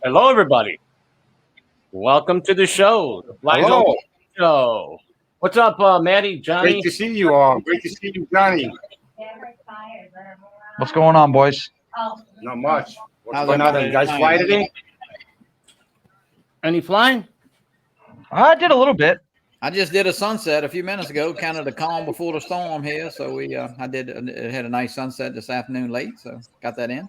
Hello, everybody. Welcome to the show, the Flyzone Show. What's up, Maddie, Johnny? Great to see you all. Great to see you, Johnny. What's going on, boys? Not much. What's going on? You guys fly today? Any flying? I did a little bit. I just did a sunset a few minutes ago, kind of the calm before the storm here. So I did. It had a nice sunset this afternoon late, so got that in.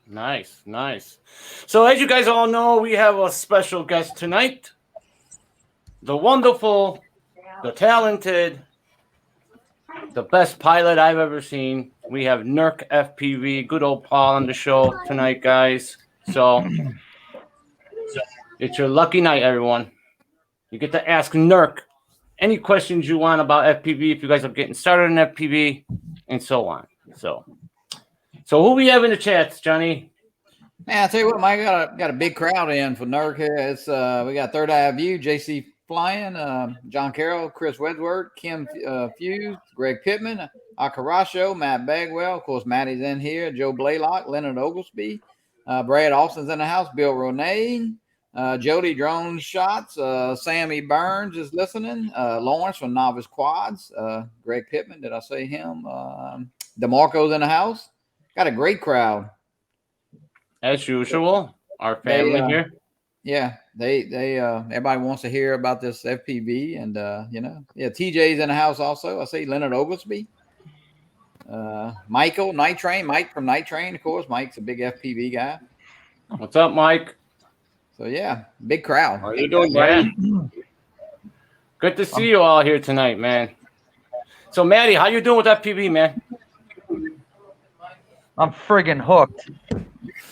Nice, nice. So as you guys all know, we have a special guest tonight. The wonderful, the talented, the best pilot I've ever seen. We have PAL-NURK FPV, good old Paul on the show tonight, guys. So it's your lucky night, everyone. You get to ask PAL-NURK any questions you want about FPV if you guys are getting started in FPV and so on. So who we have in the chats, Johnny? Man, I tell you what, Mike, got a big crowd in for NURK here. It's we got Third Eye View, JC Flying, John Carroll, Chris Wedgworth, Kim Fuse, Greg Pittman, Akarasho, Matt Bagwell, of course, Matty's in here, Joe Blaylock, Leonard Oglesby, Brad Austin's in the house, Bill Ronay, Jody Drone Shots, Sammy Burns is listening, Lawrence from Novice Quads, Greg Pittman, did I say him? DeMarco's in the house. Got a great crowd. As usual, our family here. Yeah, they everybody wants to hear about this FPV, and TJ's in the house also. I see Leonard Oglesby, Michael Night Train, Mike from Night Train, of course. Mike's a big FPV guy. What's up, Mike? So yeah, big crowd. How you doing, buddy? Good to see you all here tonight, man. So, Maddie, how you doing with FPV, man? I'm friggin' hooked.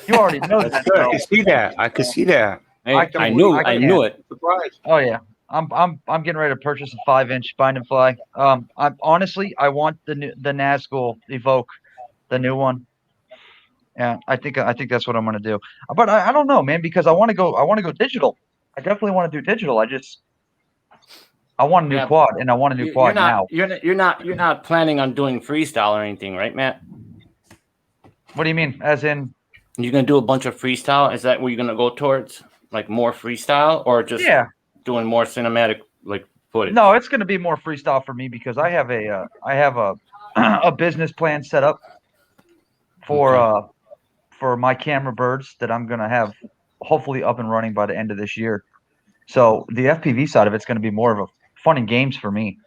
You already know that. I can see that. I can see that. Hey, I knew it. Surprise. Oh yeah, I'm getting ready to purchase a 5-inch bind and fly. I want the Nazgul Evoke, the new one. Yeah, I think that's what I'm gonna do. But I don't know, man, because I want to go digital. I definitely want to do digital. I want a new quad, and I want a new quad now. You're not planning on doing freestyle or anything, right, Matt? What do you mean? As in, you're gonna do a bunch of freestyle? Is that what you're gonna go towards? Like more freestyle, or just doing more cinematic like footage? No, it's gonna be more freestyle for me because I have a business plan set up for my camera birds that I'm gonna have hopefully up and running by the end of this year. So the FPV side of it's gonna be more of a fun and games for me.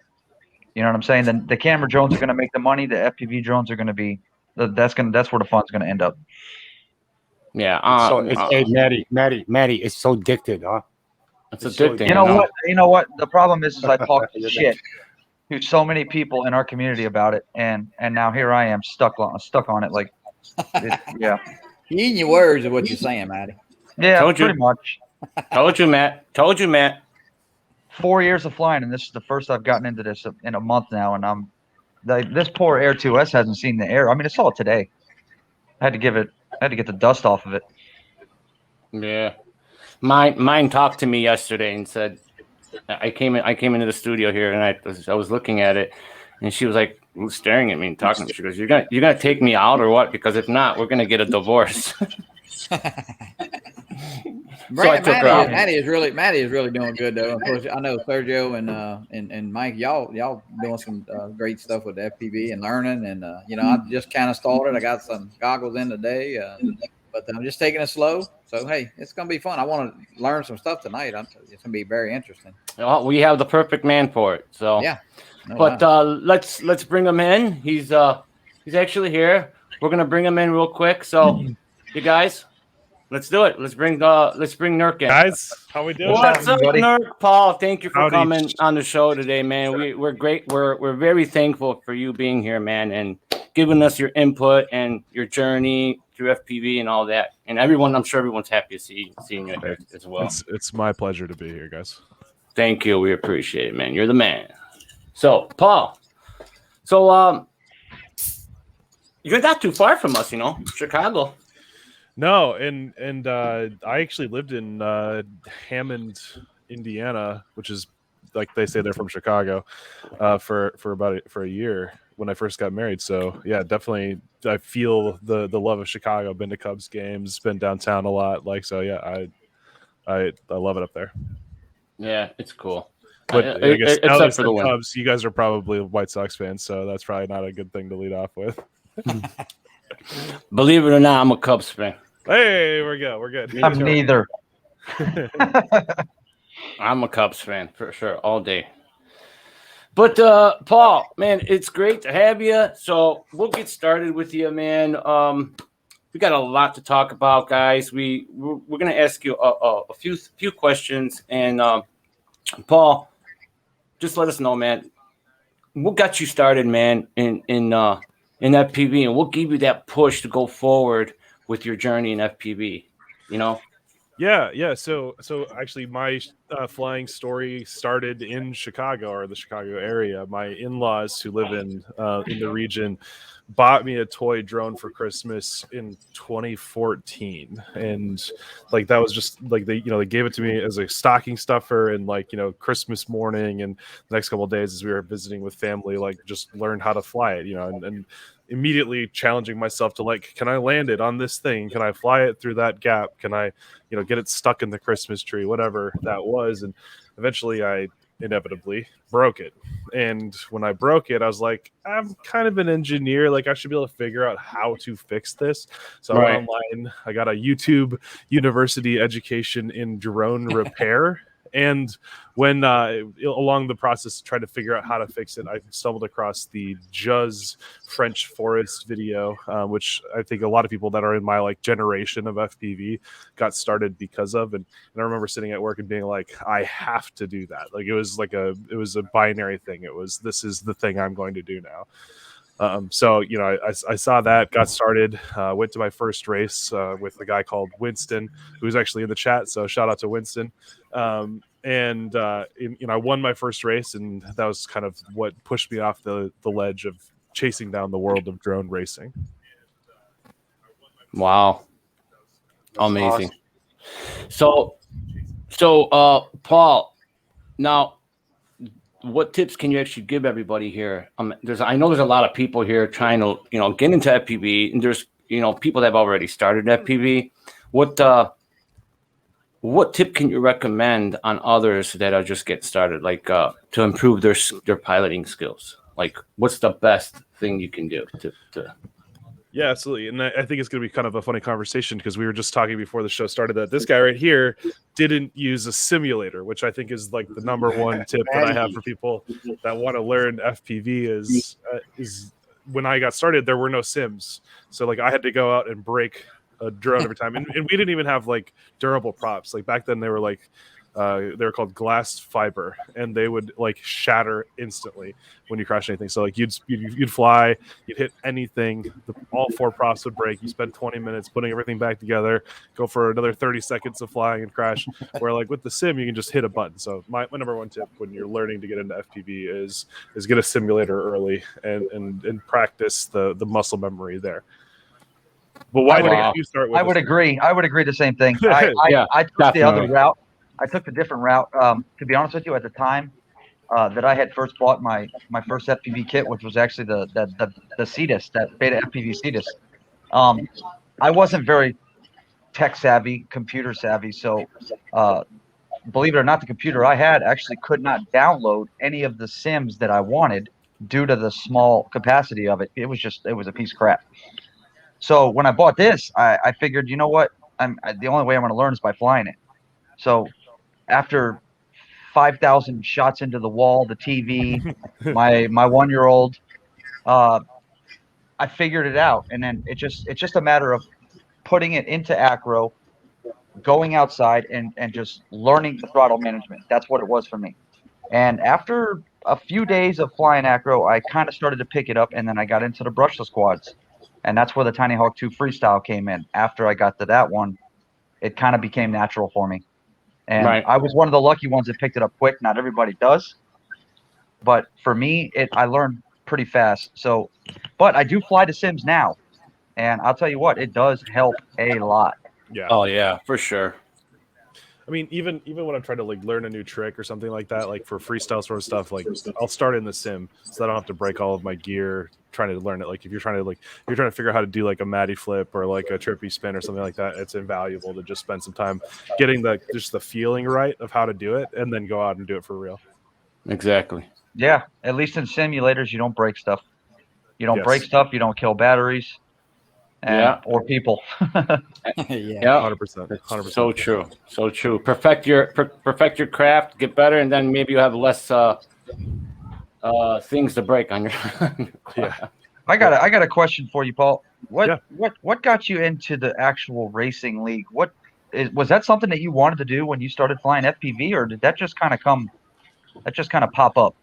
You know what I'm saying? Then the camera drones are gonna make the money. The FPV drones are gonna be that's where the fun's gonna end up. Yeah. Hey, Maddie, it's so addicted, huh? It's addicting. You know what? The problem is I talk shit to so many people in our community about it, and now here I am stuck on it. Like, yeah. You eating your words of what you're saying, Maddie. Yeah, pretty much. Told you, Matt. 4 years of flying, and this is the first I've gotten into this in a month now, and this poor Air 2S hasn't seen the air. I mean, I saw it today. I had to get the dust off of it. Yeah, mine talked to me yesterday and said, I came into the studio here and I was looking at it, and she was like staring at me and talking to me. She goes, "You're gonna take me out or what? Because if not, we're gonna get a divorce." Maddie is really doing good though. Of course, I know Sergio and Mike, y'all doing some great stuff with the FPV and learning. And I just kind of started. I got some goggles in today, but I'm just taking it slow. So hey, it's gonna be fun. I want to learn some stuff tonight. It's gonna be very interesting. Well, we have the perfect man for it. So yeah. Let's bring him in. He's actually here. We're gonna bring him in real quick. So you guys. Let's do it. Let's bring PAL-NURK in. Guys, how we doing? What's up, PAL-NURK? Paul, thank you for coming on the show today, man. We're great. We're very thankful for you being here, man, and giving us your input and your journey through FPV and all that. And I'm sure everyone's happy to seeing you here as well. It's my pleasure to be here, guys. Thank you. We appreciate it, man. You're the man. So, Paul. You're not too far from us, Chicago. No, and I actually lived in Hammond, Indiana, which is like they say they're from Chicago, for a year when I first got married. So yeah, definitely I feel the love of Chicago. Been to Cubs games, been downtown a lot. Like, so yeah, I love it up there. Yeah, it's cool. But I guess now that Except it's for the the win. Cubs, you guys are probably White Sox fans, so that's probably not a good thing to lead off with. Believe it or not, I'm a Cubs fan. Hey, we're good. Me I'm too. neither. I'm a Cubs fan for sure, all day. But Paul, man, it's great to have you. So we'll get started with you, man. We got a lot to talk about, guys. We're gonna ask you a few questions, and Paul, just let us know, man. What got you started, man, in FPV, and we'll give you that push to go forward with your journey in FPV. You know. Yeah. So actually, my flying story started in Chicago or the Chicago area. My in-laws who live in the region bought me a toy drone for Christmas in 2014, and like that was just like they gave it to me as a stocking stuffer, and like Christmas morning and the next couple of days as we were visiting with family, like just learned how to fly it, and immediately challenging myself to like, can I land it on this thing? Can I fly it through that gap? Can I, get it stuck in the Christmas tree, whatever that was. And eventually I inevitably broke it. And when I broke it, I was like, I'm kind of an engineer. Like I should be able to figure out how to fix this. So I went online, I got a YouTube university education in drone repair. And when along the process trying to figure out how to fix it, I stumbled across the Juz French Forest video, which I think a lot of people that are in my like generation of FPV got started because of. And I remember sitting at work and being like, I have to do that. Like it was a binary thing. It was, this is the thing I'm going to do now. So I saw that, got started, went to my first race with a guy called Winston, who's actually in the chat. So shout out to Winston. And I won my first race, and that was kind of what pushed me off the ledge of chasing down the world of drone racing. Wow, amazing. Awesome. So Paul, now, what tips can you actually give everybody here? I know there's a lot of people here trying to, get into FPV, and there's, people that have already started FPV. What tip can you recommend on others that are just getting started, like to improve their piloting skills? Like, what's the best thing you can do to? Yeah, absolutely. And I think it's going to be kind of a funny conversation because we were just talking before the show started that this guy right here didn't use a simulator, which I think is like the number one tip that I have for people that want to learn FPV is when I got started, there were no sims. So like I had to go out and break a drone every time. And we didn't even have like durable props. Like back then they were like, they were called glass fiber, and they would like shatter instantly when you crash anything. So like you'd fly, you'd hit anything, all four props would break. You spend 20 minutes putting everything back together, go for another 30 seconds of flying and crash. Where like with the sim, you can just hit a button. So my number one tip when you're learning to get into FPV is get a simulator early and practice the muscle memory there. But why did you start with? I would agree. I would agree the same thing. I took the other route. I took the different route. To be honest with you, at the time that I had first bought my first FPV kit, which was actually the Cedar, that Beta FPV Cedar, I wasn't very tech savvy, computer savvy. So believe it or not, the computer I had actually could not download any of the sims that I wanted due to the small capacity of it. It was a piece of crap. So when I bought this, I figured, you know what? The only way I'm going to learn is by flying it. So after 5,000 shots into the wall, the TV, my 1-year-old, I figured it out. And then it's just a matter of putting it into acro, going outside and just learning the throttle management. That's what it was for me. And after a few days of flying acro, I kind of started to pick it up, and then I got into the brushless quads. And that's where the Tiny Hawk 2 Freestyle came in. After I got to that one, it kind of became natural for me. And I was one of the lucky ones that picked it up quick. Not everybody does. But for me, I learned pretty fast. So, but I do fly the sims now. And I'll tell you what, it does help a lot. Yeah. Oh, yeah, for sure. I mean, even when I'm trying to like learn a new trick or something like that, like for freestyle sort of stuff, like I'll start in the sim so I don't have to break all of my gear trying to learn it. Like if you're trying to figure out how to do like a Matty flip or like a trippy spin or something like that, it's invaluable to just spend some time getting just the feeling right of how to do it and then go out and do it for real. Exactly. Yeah, at least in simulators, you don't break stuff. You don't break Yes. stuff. You don't kill batteries, or people. Yeah. 100%. That's 100%. so true. So true. Perfect your craft, get better, and then maybe you have less things to break on your. Yeah. I got a question for you, Paul. Yeah. What got you into the actual racing league? Was that something that you wanted to do when you started flying FPV, or did that just kind of pop up?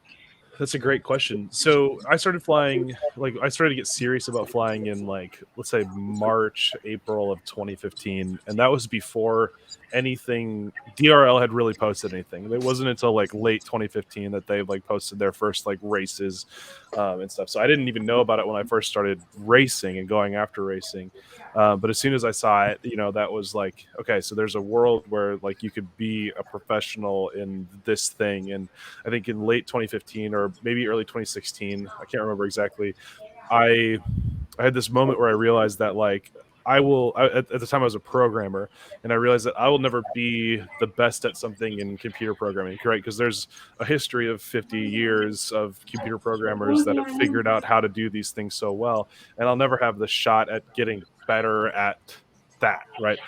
That's a great question. So I started flying, like I started to get serious about flying in like, let's say March, April of 2015. And that was before anything, DRL had really posted anything. It wasn't until like late 2015 that they like posted their first like races and stuff. So I didn't even know about it when I first started racing and going after racing. But as soon as I saw it, you know, that was like, okay, so there's a world where like you could be a professional in this thing. And I think in late 2015 or maybe early 2016, I can't remember exactly, I had this moment where I realized that like at the time I was a programmer, and I realized that I will never be the best at something in computer programming, right? Because there's a history of 50 years of computer programmers that have figured out how to do these things so well, and I'll never have the shot at getting better at that, right?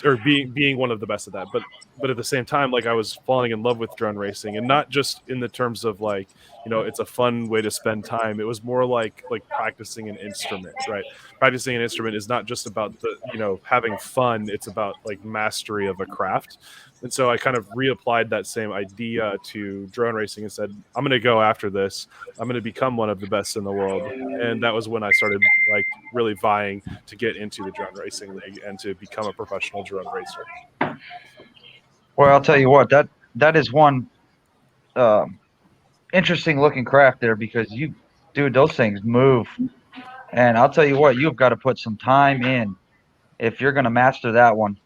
Or being one of the best at that. But at the same time, like I was falling in love with drone racing, and not just in the terms of like, you know, it's a fun way to spend time. It was more like practicing an instrument, right? Practicing an instrument is not just about the, you know, having fun. It's about like mastery of a craft. And so I kind of reapplied that same idea to drone racing and said, I'm going to go after this. I'm going to become one of the best in the world. And that was when I started like really vying to get into the drone racing league and to become a professional drone racer. Well, I'll tell you what, that is one interesting looking craft there, because those things move. And I'll tell you what, you've got to put some time in if you're going to master that one.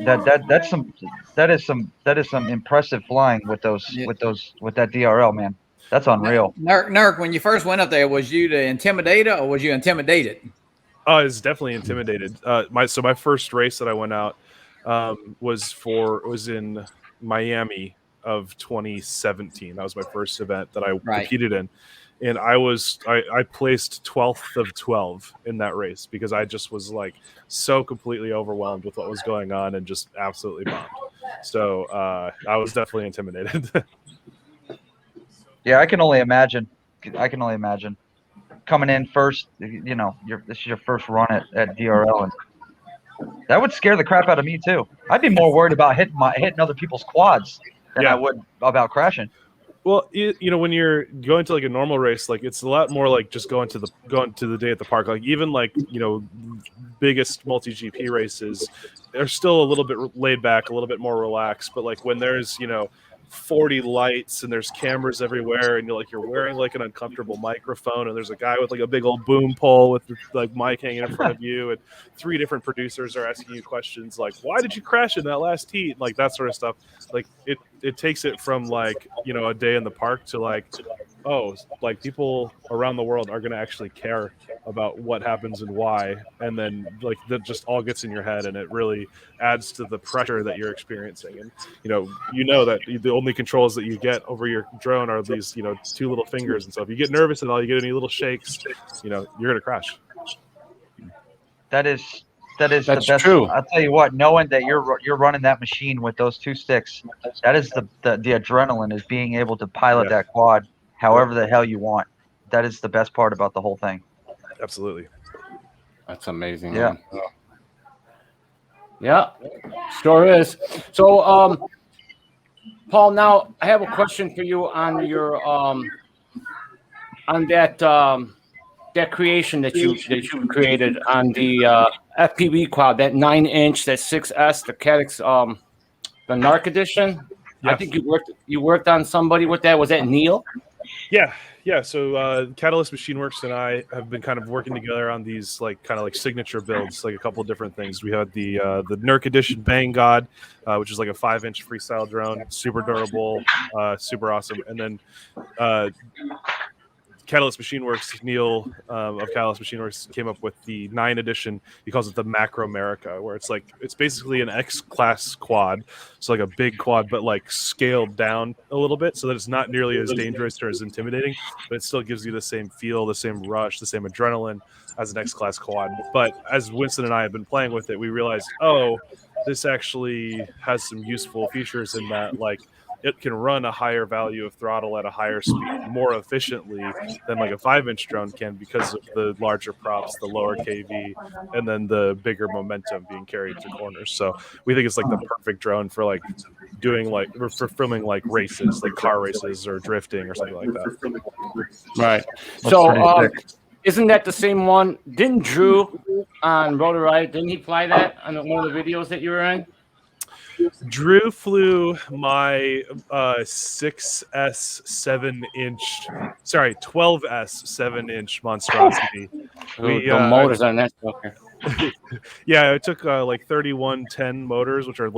That is some impressive flying with that DRL, man. That's unreal. Nurk, when you first went up there, was you the intimidator or was you intimidated? I was definitely intimidated. My first race that I went out was in Miami of 2017. That was my first event that I competed in. And I placed 12th of 12 in that race because I just was like so completely overwhelmed with what was going on and just absolutely bombed. So I was definitely intimidated. Yeah, I can only imagine. Coming in first, you know, this is your first run at DRL, and that would scare the crap out of me too. I'd be more worried about hitting other people's quads than I would about crashing. Well, you know, when you're going to like a normal race, like it's a lot more like just going to the day at the park. Like even like, you know, biggest multi-GP races, they're still a little bit laid back, a little bit more relaxed. But like when there's, you know, 40 lights and there's cameras everywhere, and you're wearing like an uncomfortable microphone, and there's a guy with like a big old boom pole with like mic hanging in front of you, and 3 different producers are asking you questions like, why did you crash in that last heat, like that sort of stuff. Like it takes it from like, you know, a day in the park to like, oh, like people around the world are going to actually care about what happens and why, and then like that just all gets in your head, and it really adds to the pressure that you're experiencing. And you know that the only controls that you get over your drone are these, you know, 2 little fingers, and so if you get nervous and all, you get any little shakes, you know, you're gonna crash. That's the best. True. I'll tell you what, knowing that you're running that machine with those 2 sticks, that is the adrenaline, is being able to pilot that quad however the hell you want. That is the best part about the whole thing. Absolutely. That's amazing. Yeah. Man. Yeah, sure is. So, Paul, now I have a question for you on your on that creation that you created on the FPV quad, that 9-inch, that 6S, the Cadix, the NURK edition. Yeah. I think you worked on somebody with that. Was that Neil? Yeah. So Catalyst Machine Works and I have been kind of working together on these kind of signature builds, like a couple of different things. We had the NURK Edition Bang God, which is like a 5-inch freestyle drone, super durable, super awesome. And then Catalyst Machine Works, Neil of Catalyst Machine Works came up with the 9 edition. He calls it the Macro America, where it's basically an X-class quad, so like a big quad, but scaled down a little bit, so that it's not nearly as dangerous or as intimidating, but it still gives you the same feel, the same rush, the same adrenaline as an X-class quad. But as Winston and I have been playing with it, we realized, this actually has some useful features in that, it can run a higher value of throttle at a higher speed more efficiently than a 5-inch drone can, because of the larger props, the lower KV, and then the bigger momentum being carried through corners. So we think it's the perfect drone for doing for filming races, like car races or drifting or something like that. Right. So isn't that the same one? Didn't Drew on Rotor Ride, didn't he fly that on one of the videos that you were in? Drew flew my 6S 7-inch, 12S 7-inch monstrosity. The motors on that. Okay. Yeah, I took 3110 motors, which are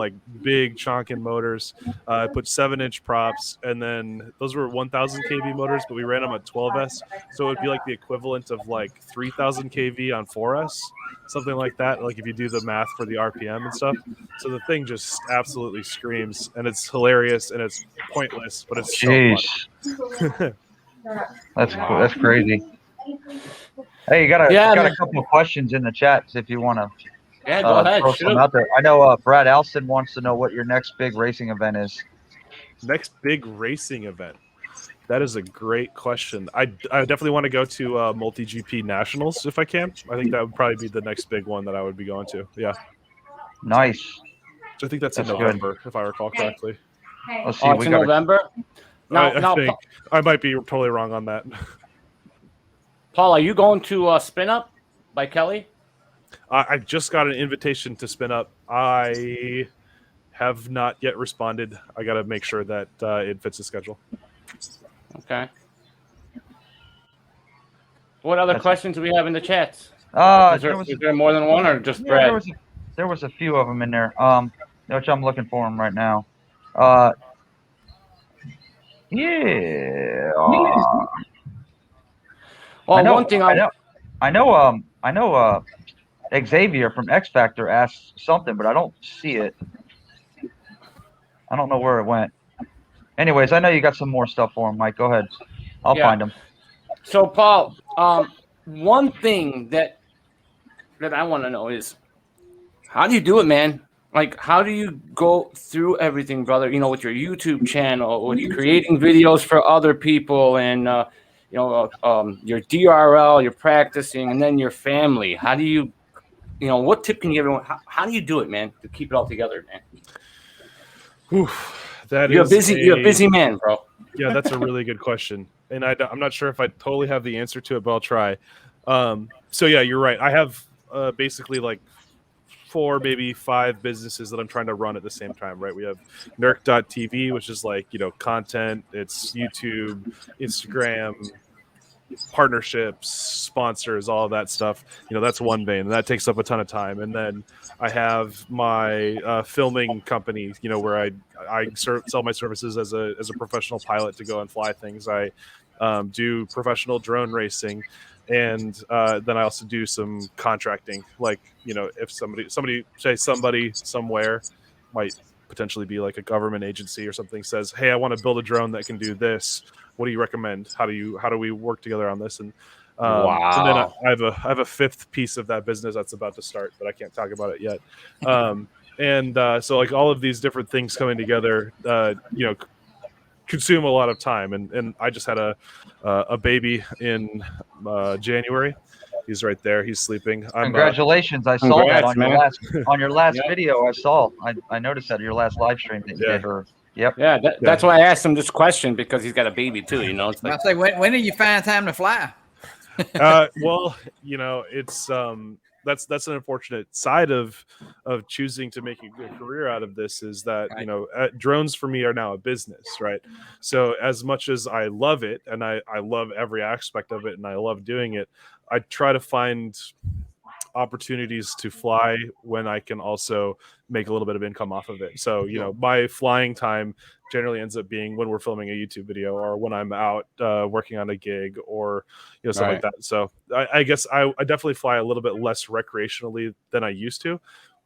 big chonking motors. I put 7-inch props, and then those were 1000 kV motors, but we ran them at 12S, so it would be the equivalent of 3000 kV on 4S, something like that. If you do the math for the RPM and stuff. So the thing just absolutely screams, and it's hilarious, and it's pointless, but it's so fun. That's cool. That's crazy. Hey, you got a couple of questions in the chats if you want to. Yeah, go ahead. Throw some out there. I know Brad Alston wants to know what your next big racing event is. Next big racing event. That is a great question. I definitely want to go to Multi GP Nationals if I can. I think that would probably be the next big one that I would be going to. Yeah. Nice. So I think that's in November, if I recall correctly. Let's see. It's in November? I think I might be totally wrong on that. Paul, are you going to Spinup by Kelly? I just got an invitation to Spinup. I have not yet responded. I got to make sure that it fits the schedule. Okay. What other questions do we have in the chats? Is there more than one, or just Brad? There was a few of them in there, which I'm looking for them right now. Yeah. Well, one thing I know. Xavier from X Factor asked something, but I don't see it. I don't know where it went. Anyways, I know you got some more stuff for him, Mike. Go ahead. I'll find them. So, Paul, one thing that I want to know is, how do you do it, man? How do you go through everything, brother? With your YouTube channel, with creating videos for other people, and your DRL, you're practicing, and then your family. How do you, what tip can you give everyone? How do you do it, man, to keep it all together, man? You're a busy man, bro. Yeah, that's a really good question, and I'm not sure if I totally have the answer to it, but I'll try. So yeah, you're right. I have basically 4, maybe 5 businesses that I'm trying to run at the same time, right? We have NURK.TV, which is content. It's YouTube, Instagram, partnerships, sponsors, all of that stuff. That's one vein, and that takes up a ton of time. And then I have my filming company, where I sell my services as a professional pilot to go and fly things. I do professional drone racing. And then I also do some contracting, if somebody somewhere might potentially be a government agency or something, says, hey, I want to build a drone that can do this. What do you recommend? How do we work together on this? And wow. And then I have a 5th piece of that business that's about to start, but I can't talk about it yet. So all of these different things coming together, consume a lot of time, and I just had a baby in January. He's right there. He's sleeping. Congratulations! I saw that on your last video. I noticed that your last live stream that you did. Yep. Yeah, that's why I asked him this question, because he's got a baby too. It's I say, when do you find time to fly? Well, it's that's an unfortunate side of choosing to make a career out of this, is that drones for me are now a business, right? So as much as I love it, and I love every aspect of it, and I love doing it, I try to find opportunities to fly when I can also make a little bit of income off of it. So my flying time generally ends up being when we're filming a YouTube video, or when I'm out working on a gig, or stuff like that. So I guess I definitely fly a little bit less recreationally than I used to,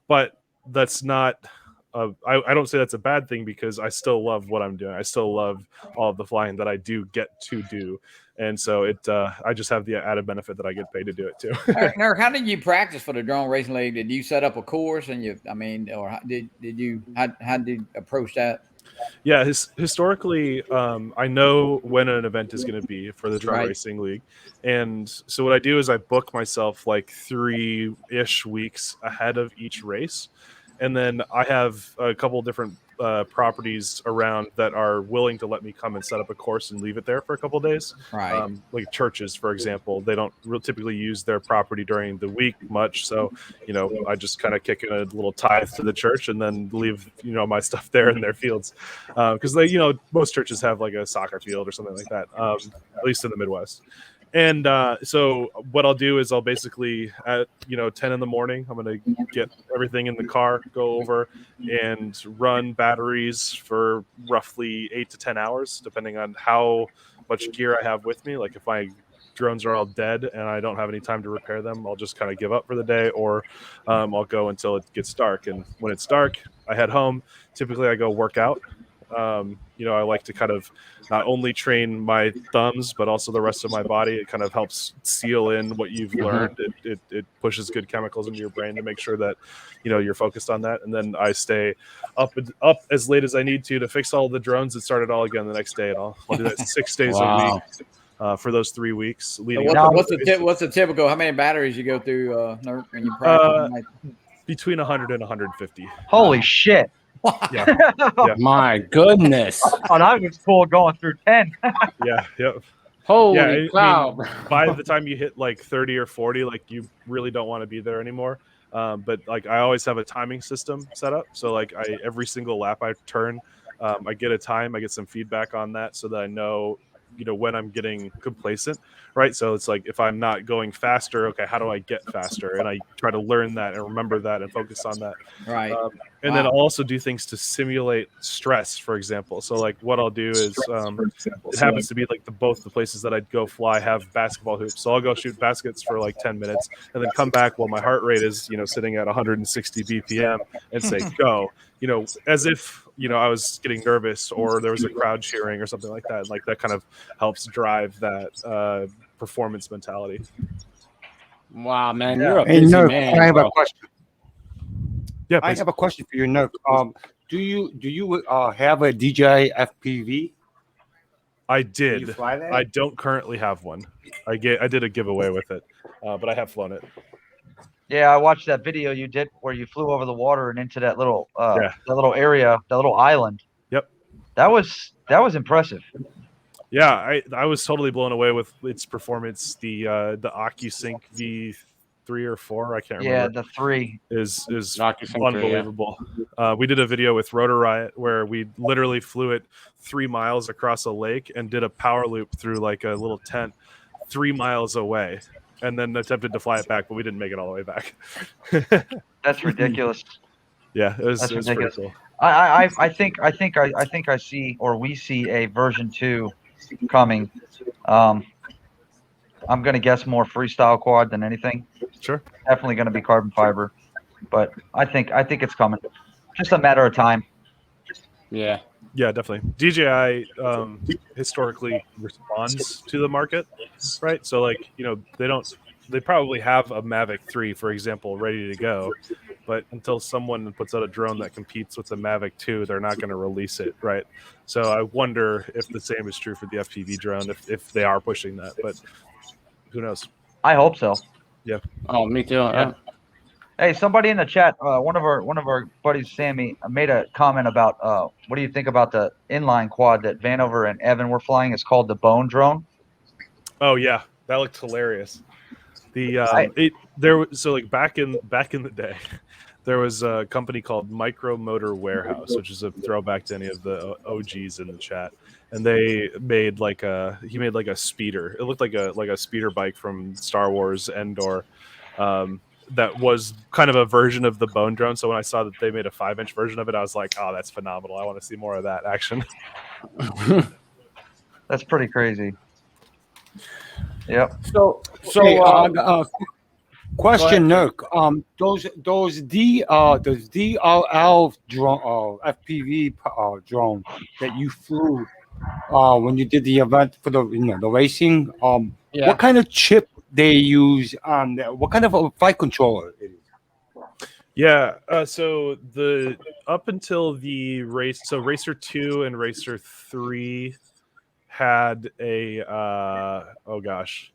but that's not I don't say that's a bad thing, because I still love what I'm doing. I still love all of the flying that I do get to do. And so I just have the added benefit that I get paid to do it too. Nurk, how did you practice for the drone racing league? Did you set up a course, and or how did you approach that? Yeah, historically, I know when an event is going to be for the drone racing league, and so what I do is I book myself like 3-ish weeks ahead of each race, and then I have a couple different properties around that are willing to let me come and set up a course and leave it there for a couple days. Right. Like churches, for example, they don't typically use their property during the week much. So, I just kind of kick in a little tithe to the church and then leave, my stuff there in their fields. Because most churches have like a soccer field or something like that, at least in the Midwest. And so what I'll do is I'll basically at 10 in the morning, I'm going to get everything in the car, go over and run batteries for roughly 8 to 10 hours, depending on how much gear I have with me. Like if my drones are all dead and I don't have any time to repair them, I'll just kind of give up for the day, or I'll go until it gets dark. And when it's dark, I head home. Typically I go work out. I like to kind of not only train my thumbs, but also the rest of my body. It kind of helps seal in what you've learned. It pushes good chemicals into your brain to make sure that, you're focused on that. And then I stay up as late as I need to fix all the drones and start it all again the next day. And I'll do that 6 days a week for those 3 weeks. What's the typical, how many batteries you go through, Nurk, when you practice? Between 100 and 150. Holy shit. Yeah. My goodness. Oh, that was cool going through 10. Yeah. Holy cow. By the time you hit like 30 or 40, like you really don't want to be there anymore. But like I always have a timing system set up. So like every single lap I turn, I get a time, I get some feedback on that so that I know, when I'm getting complacent, right? So it's like if I'm not going faster, okay, how do I get faster? And I try to learn that and remember that and focus on that. Right. And then I'll also do things to simulate stress, for example. So like what I'll do is it happens to be like both the places that I'd go fly have basketball hoops. So I'll go shoot baskets for like 10 minutes and then come back while my heart rate is, sitting at 160 BPM and say, go, as if, I was getting nervous or there was a crowd cheering or something like that. Like that kind of helps drive that performance mentality. Wow, man. You're a busy man. I have a question. Yeah, I have a question for you, Nurk. Do you have a DJI FPV? I did. Do you fly that? I don't currently have one. I did a giveaway with it, but I have flown it. Yeah, I watched that video you did where you flew over the water and into that little area, that little island. Yep. That was impressive. Yeah, I was totally blown away with its performance. The OcuSync V3 or 4, I can't remember. Yeah, the 3 is OcuSync unbelievable. 3, yeah. We did a video with Rotor Riot where we literally flew it 3 miles across a lake and did a power loop through like a little tent 3 miles away, and then attempted to fly it back, but we didn't make it all the way back. That's ridiculous. Yeah, it was pretty cool. I think I see, or we see, a version 2 coming. I'm gonna guess more freestyle quad than anything. Sure. Definitely gonna be carbon fiber, but I think it's coming. Just a matter of time. Yeah. Yeah, definitely. DJI historically responds to the market, right? So like, they probably have a Mavic 3, for example, ready to go, but until someone puts out a drone that competes with the Mavic 2, they're not going to release it, right? So I wonder if the same is true for the FPV drone, if they are pushing that, but who knows? I hope so. Yeah. Oh, me too. Yeah. Hey, somebody in the chat, one of our buddies, Sammy, made a comment about what do you think about the inline quad that Vanover and Evan were flying? It's called the Bone Drone. Oh yeah, that looked hilarious. So like back in the day, there was a company called Micro Motor Warehouse, which is a throwback to any of the OGs in the chat. And they made he made like a speeder. It looked like a speeder bike from Star Wars Endor. That was kind of a version of the Bone Drone. So when I saw that they made a 5-inch version of it, I was like, oh, that's phenomenal. I want to see more of that action. That's pretty crazy. Yep. Hey, question, NURK. Those DRL drone, FPV drone that you flew when you did the event for the the racing. What kind of chip they use on that? What kind of a flight controller it is? Yeah. So up until the race, so Racer 2 and Racer 3 had a oh gosh,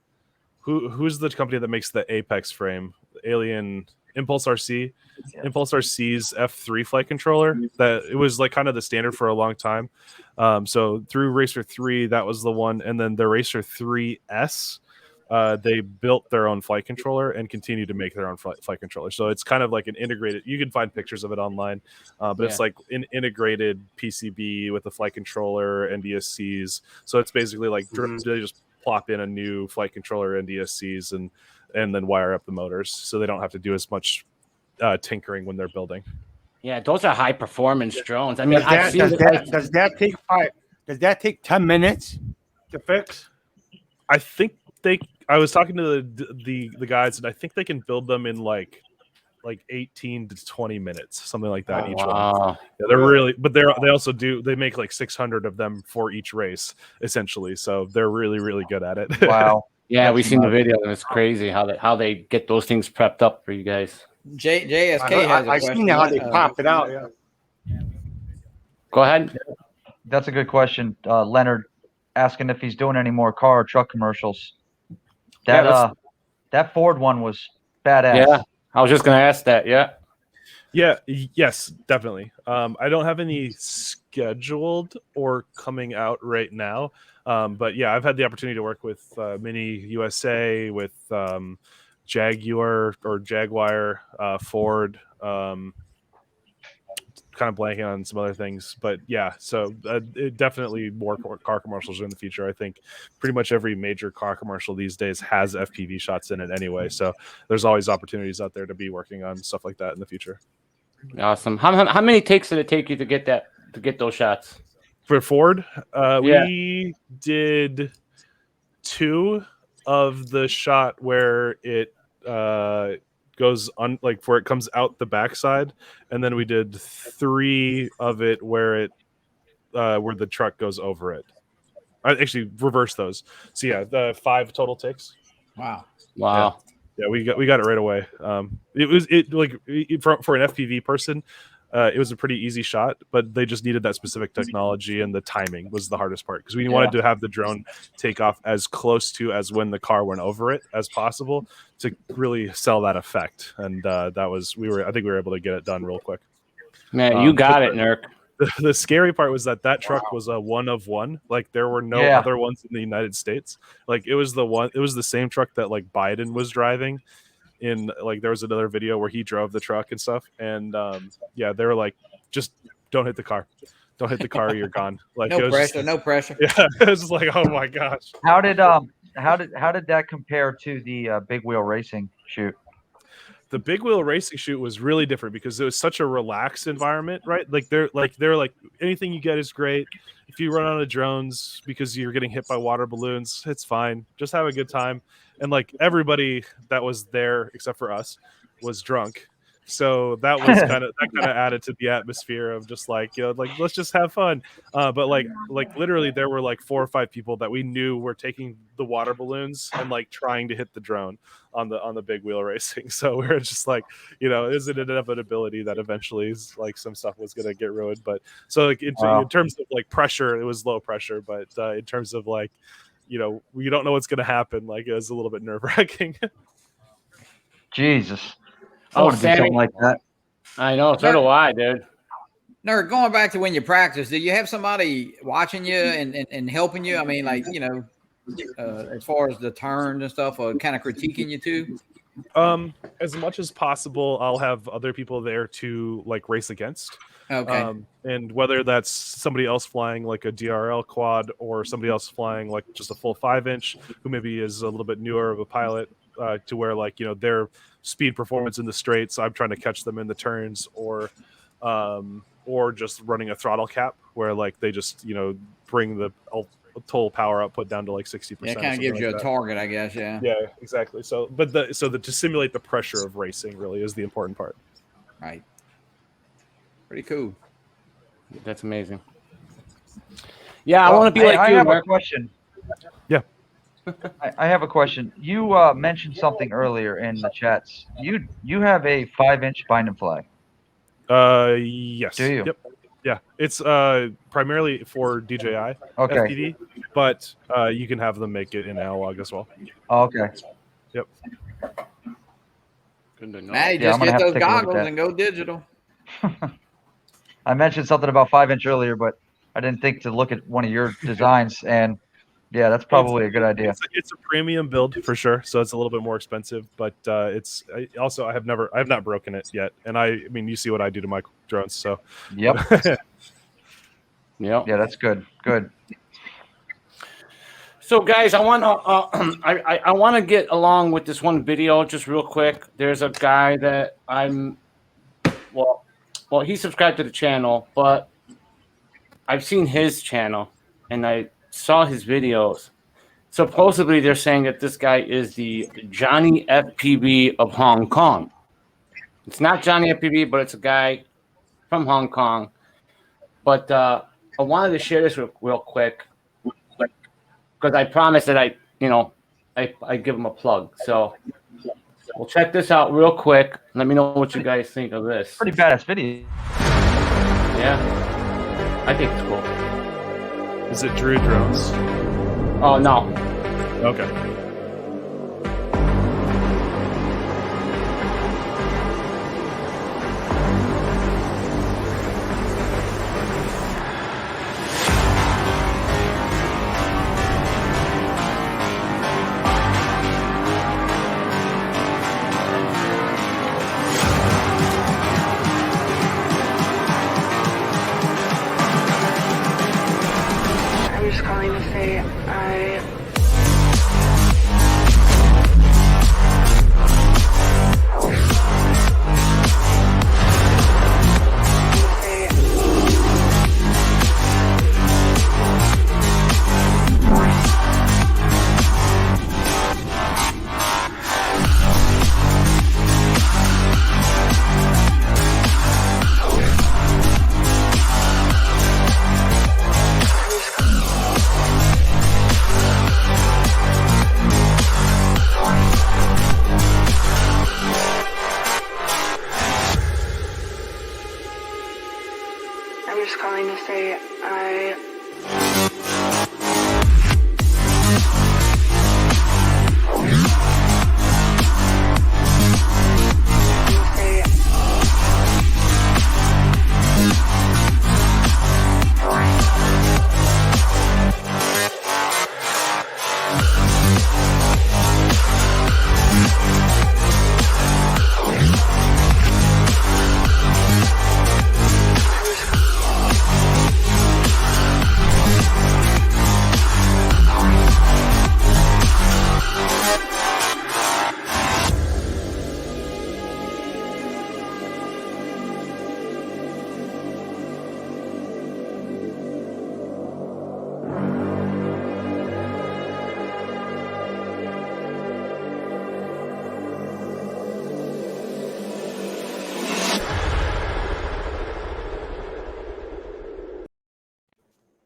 who's the company that makes the Apex frame? Alien Impulse RC. Impulse RC's F3 flight controller. That it was like kind of the standard for a long time. So through Racer 3, that was the one, and then the Racer 3S. They built their own flight controller and continue to make their own flight controller. So it's kind of like an integrated. You can find pictures of it online, but it's like an integrated PCB with a flight controller, NDSCs. So it's basically like they just plop in a new flight controller, NDSCs, and then wire up the motors, so they don't have to do as much tinkering when they're building. Yeah, those are high performance drones. I mean, Does that take 10 minutes to fix? I think I was talking to the guys, and I think they can build them in like 18 to 20 minutes, something like that. Each one. Yeah, they're really, but they also they make like 600 of them for each race, essentially. So they're really, really good at it. Wow. Yeah, we've seen the video, and it's crazy how they get those things prepped up for you guys. JSK has a question. I seen how they pop it out. Yeah. Go ahead. That's a good question. Leonard asking if he's doing any more car or truck commercials. That Ford one was badass. Yeah, I was just gonna ask that. Yeah. Yes, definitely. I don't have any scheduled or coming out right now. But yeah, I've had the opportunity to work with Mini USA, with Jaguar, Ford, kind of blanking on some other things, but yeah, so definitely more car commercials in the future. I think pretty much every major car commercial these days has FPV shots in it anyway, so there's always opportunities out there to be working on stuff like that in the future. Awesome. How many takes did it take you to get those shots? For Ford, we did 2 of the shot where it goes on, like where it comes out the backside, and then we did 3 of it where the truck goes over it. I actually reversed those. So yeah, the 5 total takes. Wow. Yeah, we got it right away. For an FPV person, it was a pretty easy shot, but they just needed that specific technology, and the timing was the hardest part, because we wanted to have the drone take off as close to as when the car went over it as possible to really sell that effect. And I think we were able to get it done real quick. Man, you got it, NURK. The scary part was that truck was a one of one. Like there were no other ones in the United States. Like it was the same truck that like Biden was driving. In like there was another video where he drove the truck and stuff, and they were like, just don't hit the car, or you're gone. Like no pressure. Yeah, it was just like, oh my gosh. How did that compare to the big wheel racing shoot? The big wheel racing shoot was really different because it was such a relaxed environment, right? Like they're like anything you get is great. If you run out of drones because you're getting hit by water balloons, it's fine. Just have a good time. And like everybody that was there except for us was drunk. So that was kind of added to the atmosphere of just like, like let's just have fun. But like literally there were like 4 or 5 people that we knew were taking the water balloons and like trying to hit the drone on the big wheel racing. So we were just like, is it an inevitability that eventually like some stuff was gonna get ruined? But so like in terms of like pressure, it was low pressure. But in terms of like, we don't know what's gonna happen. Like it was a little bit nerve-wracking. Jesus. I want to do something like that. I know, so do I, dude. NURK, going back to when you practice, do you have somebody watching you and helping you? I mean, like, as far as the turns and stuff, or kind of critiquing you too? As much as possible, I'll have other people there to like race against. Okay. And whether that's somebody else flying like a DRL quad or somebody else flying like just a full 5-inch who maybe is a little bit newer of a pilot, to where like, you know, their speed performance in the straights, I'm trying to catch them in the turns, or just running a throttle cap where like they just, you know, bring the total power output down to like 60%. Yeah, it kind of gives you a target, I guess. Yeah. Yeah, exactly. So, but to simulate the pressure of racing really is the important part. Right. Pretty cool. That's amazing. Yeah, I Well, want to be like I you, have Mark. a question. Yeah. I have a question. You mentioned something earlier in the chats. You have a 5-inch bind and fly. Yes. Do you? Yep. Yeah. It's primarily for DJI Okay. FPV, but you can have them make it in analog as well. Oh, okay. Yep. Good to know. Now you Yeah, I'm just gonna get have to those take a look at goggles that. and go digital. I mentioned something about 5-inch earlier, but I didn't think to look at one of your designs, and yeah, that's probably a good idea. It's a premium build for sure, so it's a little bit more expensive, but I have not broken it yet, and I mean, you see what I do to my drones, so Yep. Yep. Yeah, that's good. Good. So, guys, I want to I want to get along with this one video just real quick. There's a guy that well, he subscribed to the channel, but I've seen his channel and I saw his videos. Supposedly, they're saying that this guy is the Johnny FPV of Hong Kong. It's not Johnny FPV, but it's a guy from Hong Kong. But I wanted to share this real quick because I promised that I give him a plug. So we'll check this out real quick. Let me know what you guys think of this. Pretty badass video. Yeah, I think it's cool. is it Drew Drones? Oh no. Okay. I'm just calling to say I I'm just calling to say I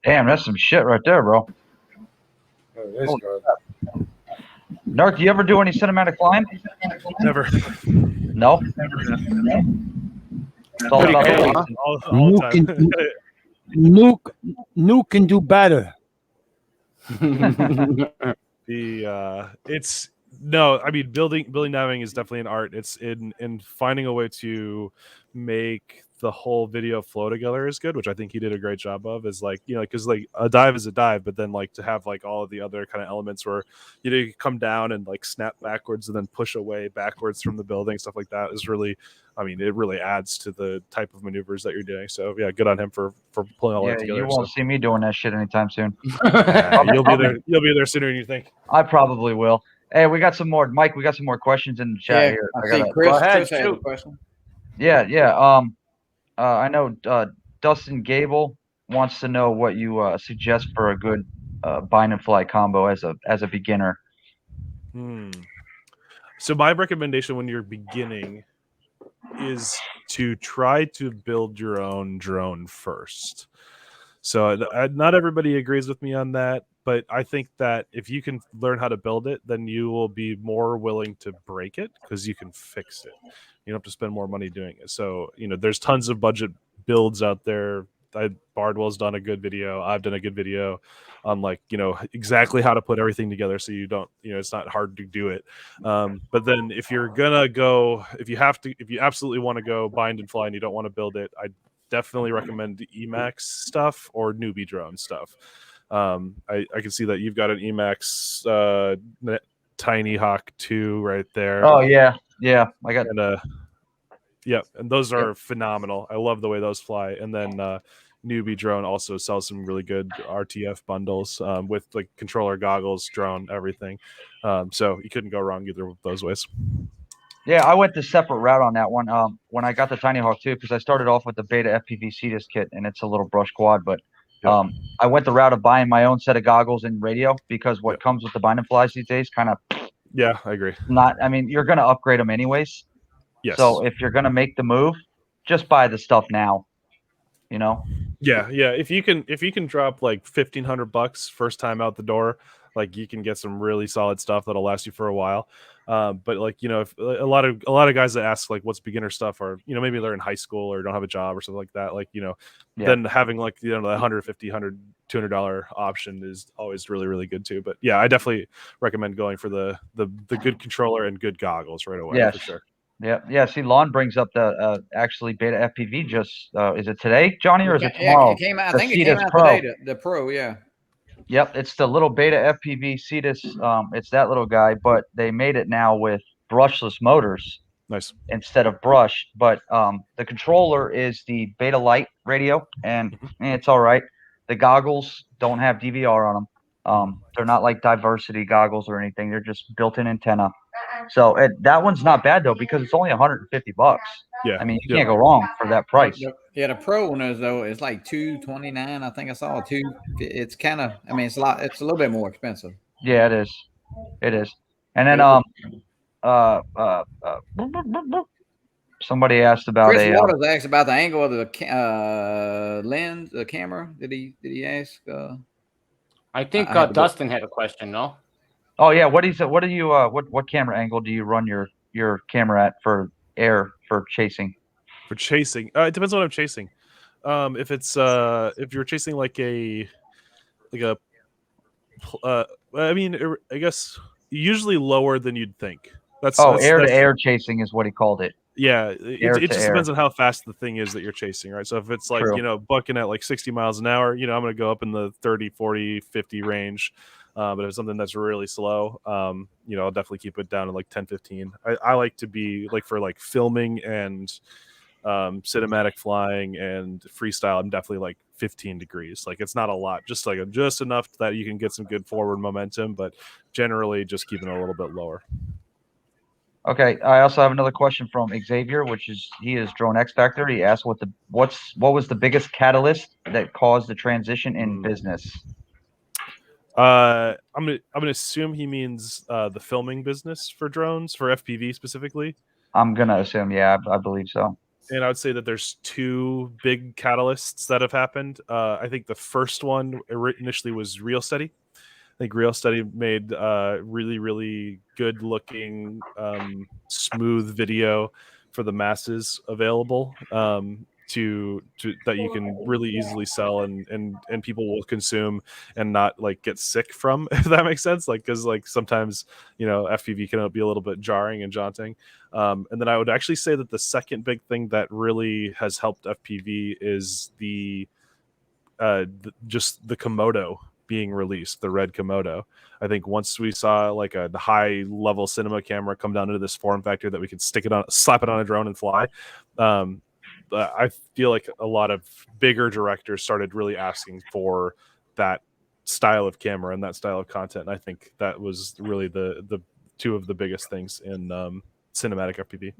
Damn, that's some shit right there, bro. That's good. Nark, do you ever do any cinematic flying? Never. No. It's all about Pretty cool, the huh? all the time. Nuke can do better. It's no, I mean building naving is definitely an art. It's in finding a way to make the whole video flow together is good, which I think he did a great job of. Is like, you know, because like a dive is a dive, but then like to have like all of the other kind of elements where you come down and like snap backwards and then push away backwards from the building, stuff like that is really, I mean, it really adds to the type of maneuvers that you're doing. So yeah, good on him for pulling all that together. You won't see me doing that shit anytime soon. You'll be there. You'll be there sooner than you think. I probably will. Hey, we got some more, Mike. We got some more questions in the chat here. I see Chris. Go ahead, Chris had a shoot. question. Yeah. I know Dustin Gable wants to know what you suggest for a good bind and fly combo as a beginner. So my recommendation when you're beginning is to try to build your own drone first. So not everybody agrees with me on that, but I think that if you can learn how to build it, then you will be more willing to break it because you can fix it. You don't have to spend more money doing it. So, you know, there's tons of budget builds out there. Bardwell's done a good video. I've done a good video on like, you know, exactly how to put everything together so you don't, you know, it's not hard to do it. But then if you're gonna go, if you absolutely want to go bind and fly and you don't want to build it, I definitely recommend Emax stuff or newbie drone stuff. I can see that you've got an Emax Tiny Hawk 2 right there. Oh yeah, I got. And and those are phenomenal. I love the way those fly. And then Newbie Drone also sells some really good RTF bundles with like controller, goggles, drone, everything. So you couldn't go wrong either of those ways. Yeah, I went the separate route on that one. When I got the Tiny Hawk 2, because I started off with the Beta FPV Cedar kit, and it's a little brush quad, but I went the route of buying my own set of goggles and radio because what comes with the bind and flies these days kind of. Yeah, I agree. I mean, you're going to upgrade them anyways. Yes. So if you're going to make the move, just buy the stuff now, you know? Yeah. If you can drop like $1,500 first time out the door, like you can get some really solid stuff that'll last you for a while. But like, you know, if a lot of guys that ask like what's beginner stuff are, you know, maybe they're in high school or don't have a job or something like that. Like, you know, then having like, you know, the $200 option is always really, really good too. But yeah, I definitely recommend going for the good controller and good goggles right away. For sure. Yeah. See, Lon brings up the actually Beta FPV. Just is it today, Johnny, or is it tomorrow? It came out. I think it came out today. The Pro, yeah. Yep, it's the little Beta FPV Cedus. It's that little guy, but they made it now with brushless motors. Nice. Instead of brushed, but the controller is the Beta Lite radio, and it's all right. The goggles don't have DVR on them. They're not like diversity goggles or anything. They're just built-in antenna. So that one's not bad though because it's only $150. Yeah, I mean you can't go wrong for that price. Yeah, the Pro one is though it's like $229. I think I saw two. It's kind of. I mean, it's a lot. It's a little bit more expensive. Yeah, it is. It is. And then somebody asked about Chris Waters asked about the angle of the lens, the camera. Did he ask? I think Dustin had a question. No. Oh yeah, what camera angle do you run your camera at for chasing? For chasing, it depends on what I'm chasing. If it's if you're chasing I mean, I guess usually lower than you'd think. That's air chasing is what he called it. Yeah, it just depends on how fast the thing is that you're chasing, right? So if it's like, you know, bucking at like 60 miles an hour, you know, I'm going to go up in the 30, 40, 50 range. But if it's something that's really slow, you know, I'll definitely keep it down to like 10, 15. I like to be like for like filming and cinematic flying and freestyle, I'm definitely like 15 degrees. Like it's not a lot, just enough that you can get some good forward momentum, but generally just keeping it a little bit lower. Okay, I also have another question from Xavier, he is Drone X Factor. He asked what was the biggest catalyst that caused the transition in business? I'm gonna assume he means the filming business for drones, for FPV specifically. I'm gonna assume, yeah, I believe so. And I would say that there's two big catalysts that have happened. I think the first one initially was Real Steady. I think Real Steady made really, really good looking, smooth video for the masses available. that you can really easily sell and people will consume and not like get sick from, if that makes sense. Like, because like sometimes, you know, FPV can be a little bit jarring and jaunting. And then I would actually say that the second big thing that really has helped FPV is just the Komodo being released, the red Komodo. I think once we saw like a high level cinema camera come down into this form factor that we could slap it on a drone and fly, I feel like a lot of bigger directors started really asking for that style of camera and that style of content. And I think that was really the two of the biggest things in cinematic FPV.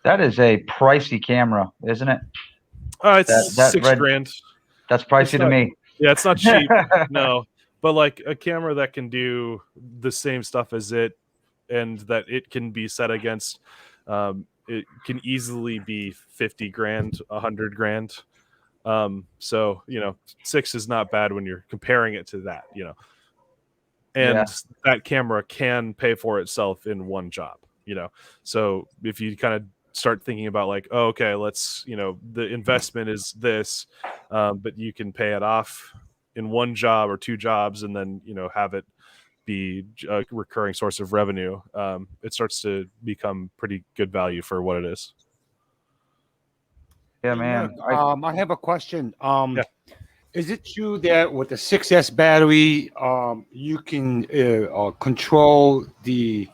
That is a pricey camera, isn't it? It's that $6,000. That's pricey to me. Yeah, it's not cheap. No, but like a camera that can do the same stuff as it, and that it can be set against, it can easily be $50,000, $100,000. So you know, 6 is not bad when you're comparing it to that. You know, and that camera can pay for itself in one job. You know, so if you kind of start thinking about like, oh, okay, let's, you know, the investment is this, but you can pay it off in one job or two jobs, and then, you know, have it be a recurring source of revenue. It starts to become pretty good value for what it is. Yeah, man. I have a question. Is it true that with the 6S battery, you can control the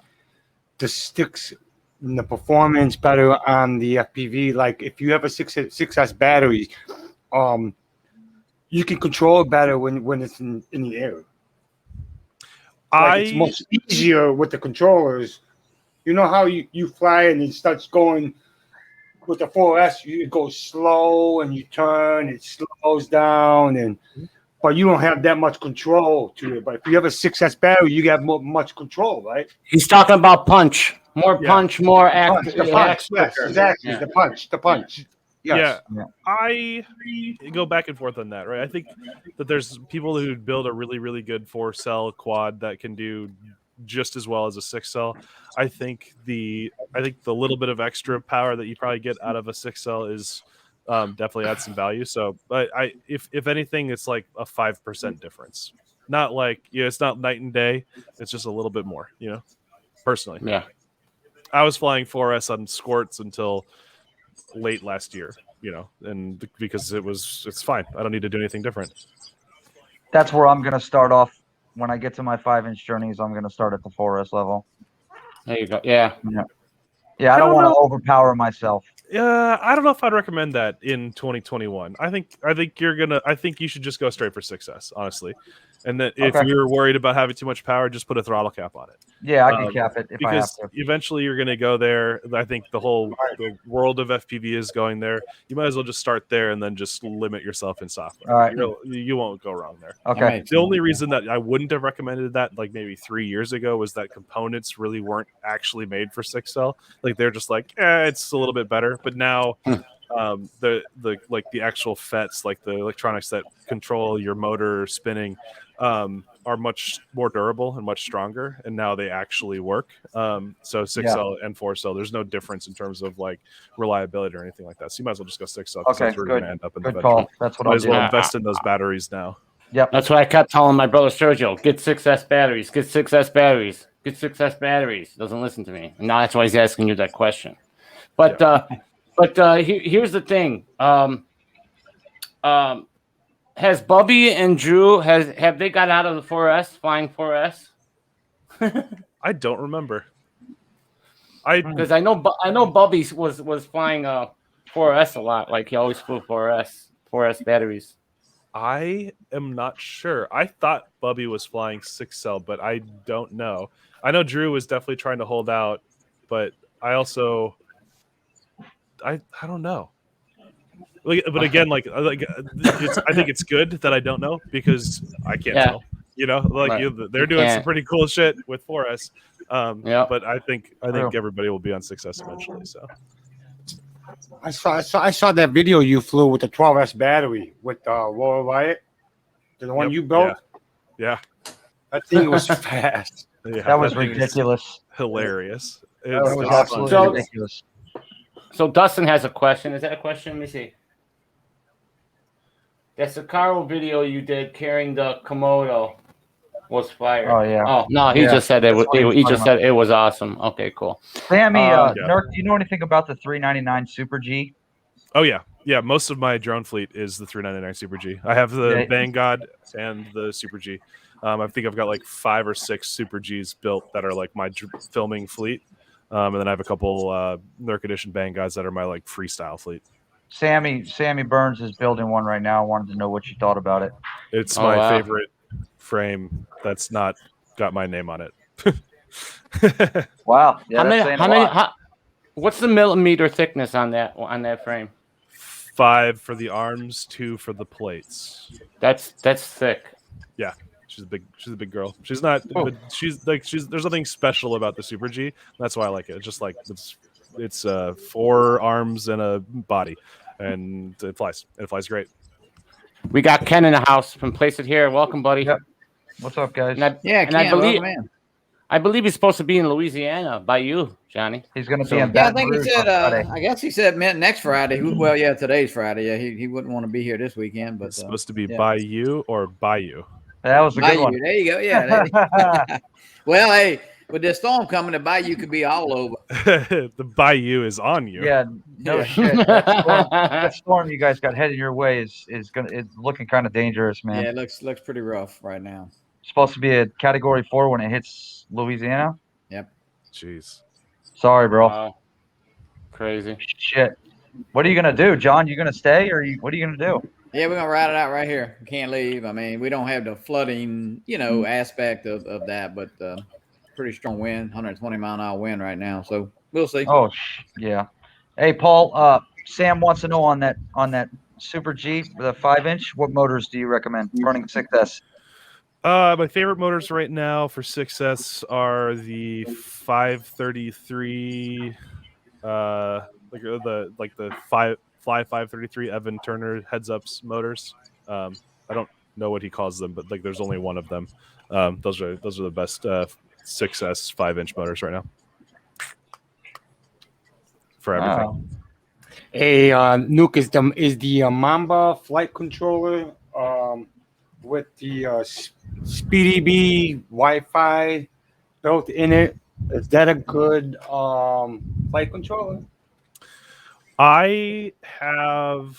sticks, the performance better on the FPV? Like if you have a 6S battery, you can control it better when it's in the air. Like it's much easier with the controllers. You know how you fly and it starts going with the 4S, it goes slow and you turn, it slows down, but you don't have that much control to it. But if you have a 6S battery, you got much control, right? He's talking about punch. More punch, more active. The punch, yes, exactly. Yeah. The punch. Yes. Yeah, I go back and forth on that, right? I think that there's people who build a really, really good 4-cell quad that can do just as well as a 6-cell. I think the little bit of extra power that you probably get out of a 6-cell is definitely adds some value. So, but if anything, it's like a 5% difference. Not like, it's not night and day. It's just a little bit more, you know. Personally, yeah. I was flying 4S on squirts until late last year, you know, and because it's fine. I don't need to do anything different. That's where I'm going to start off. When I get to my 5-inch journeys, I'm going to start at the 4S level. There you go. Yeah. I don't want to overpower myself. I don't know if I'd recommend that in 2021. I think you should just go straight for 6S, honestly. And that if you're worried about having too much power, just put a throttle cap on it. Yeah, I can cap it if I have to. Eventually you're going to go there. I think the world of FPV is going there. You might as well just start there and then just limit yourself in software. All right. You won't go wrong there. Okay. The only reason that I wouldn't have recommended that like maybe 3 years ago was that components really weren't actually made for 6L. Like they're just like, it's a little bit better. But now the actual FETs, like the electronics that control your motor spinning, are much more durable and much stronger, and now they actually work. So 6L and 4Cell, there's no difference in terms of like reliability or anything like that. So you might as well just go 6L. Okay, that's where you're going to end up in good the call. That's what might I'll as well do. invest in those batteries now. Yep. That's what I kept telling my brother Sergio. Get 6S batteries. Get 6S batteries. Get 6S batteries. Doesn't listen to me. And now that's why he's asking you that question. But here's the thing. Has Bubby and Drew have they got out of the 4S, flying 4S? I don't remember. Because I know Bubby was flying 4S a lot. Like he always flew 4S batteries. I am not sure. I thought Bubby was flying 6L, but I don't know. I know Drew was definitely trying to hold out, but I also I don't know. But again, I think it's good that I don't know because I can't tell. You know, they're doing some pretty cool shit with 4S. But I think everybody will be on 6S eventually. So I saw that video you flew with the 12S battery with Royal Riot, the one you built. Yeah, that thing was fast. Yeah, that was ridiculous. Hilarious. That was absolutely ridiculous. So Dustin has a question. Is that a question? Let me see. That Sakaro video you did carrying the Komodo was fire. Oh yeah. Oh no, he Yeah, just said it. that's what he was He talking just said it was awesome. Okay, cool. Sammy, Yeah. Nurk, do you know anything about the 399 Super G? Oh yeah, yeah. Most of my drone fleet is the 399 Super G. I have the Vanguard and the Super G. I think I've got like 5 or 6 Super Gs built that are like my filming fleet, and then I have a couple NURK Edition Vanguards that are my like freestyle fleet. Sammy Burns is building one right now. I wanted to know what you thought about it. It's my favorite frame that's not got my name on it. Wow. Yeah, what's the millimeter thickness on that frame? 5 for the arms, 2 for the plates. That's thick. Yeah, she's a big girl. She's not, but she's there's nothing special about the Super G. That's why I like it. It's just like it's 4 arms and a body, and it flies. It flies great. We got Ken in the house from Place It Here. Welcome, buddy. Yep. What's up, guys? Ken, I believe he's supposed to be in Louisiana by you, Johnny. He's going to be in I Baton think he Rouge said. on Friday. I guess he said meant next Friday. Well, yeah, today's Friday. Yeah, he wouldn't want to be here this weekend, but It's supposed to be by you or by you. That was a good one. There you go. Yeah. Well, hey, with this storm coming, the bayou could be all over. The bayou is on you. Yeah, no shit. That storm you guys got headed your way is looking kind of dangerous, man. Yeah, it looks pretty rough right now. Supposed to be a Category 4 when it hits Louisiana. Yep. Jeez. Sorry, bro. Wow. Crazy. Shit. What are you gonna do, John? You gonna stay, or what are you gonna do? Yeah, we're gonna ride it out right here. We can't leave. I mean, we don't have the flooding, aspect of that, but pretty strong wind, 120-mile-an-hour wind right now. So we'll see. Oh, yeah. Hey, Paul. Sam wants to know on that Super G, the 5-inch. What motors do you recommend running 6S? My favorite motors right now for 6S are the 533, the Fly 533 Evan Turner heads-ups motors. I don't know what he calls them, but like there's only one of them. Those are the best 6S 5-inch motors right now for everything. Nuke is the Mamba flight controller with the Speedy B Wi-Fi built in it. Is that a good flight controller? I do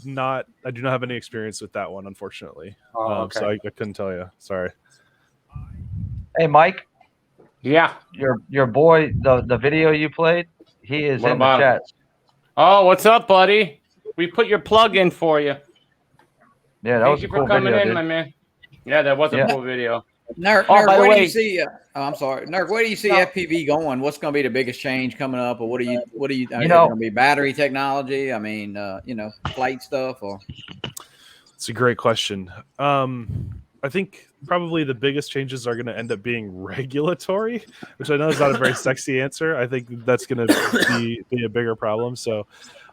not have any experience with that one, unfortunately. Okay. So I couldn't tell you. Sorry. Hey, Mike. Yeah. Your boy, the video you played, he is in the chat. Oh, what's up, buddy? We put your plug in for you. Yeah, that was a cool video. Thank you for coming in, my man. Yeah, that was a cool video. Nurk, where do you see? I'm sorry, Nurk. Where do you see FPV going? What's going to be the biggest change coming up, or what do you? Is it going to be battery technology? I mean, flight stuff, or? It's a great question. I think probably the biggest changes are going to end up being regulatory, which I know is not a very sexy answer. I think that's going to be a bigger problem. So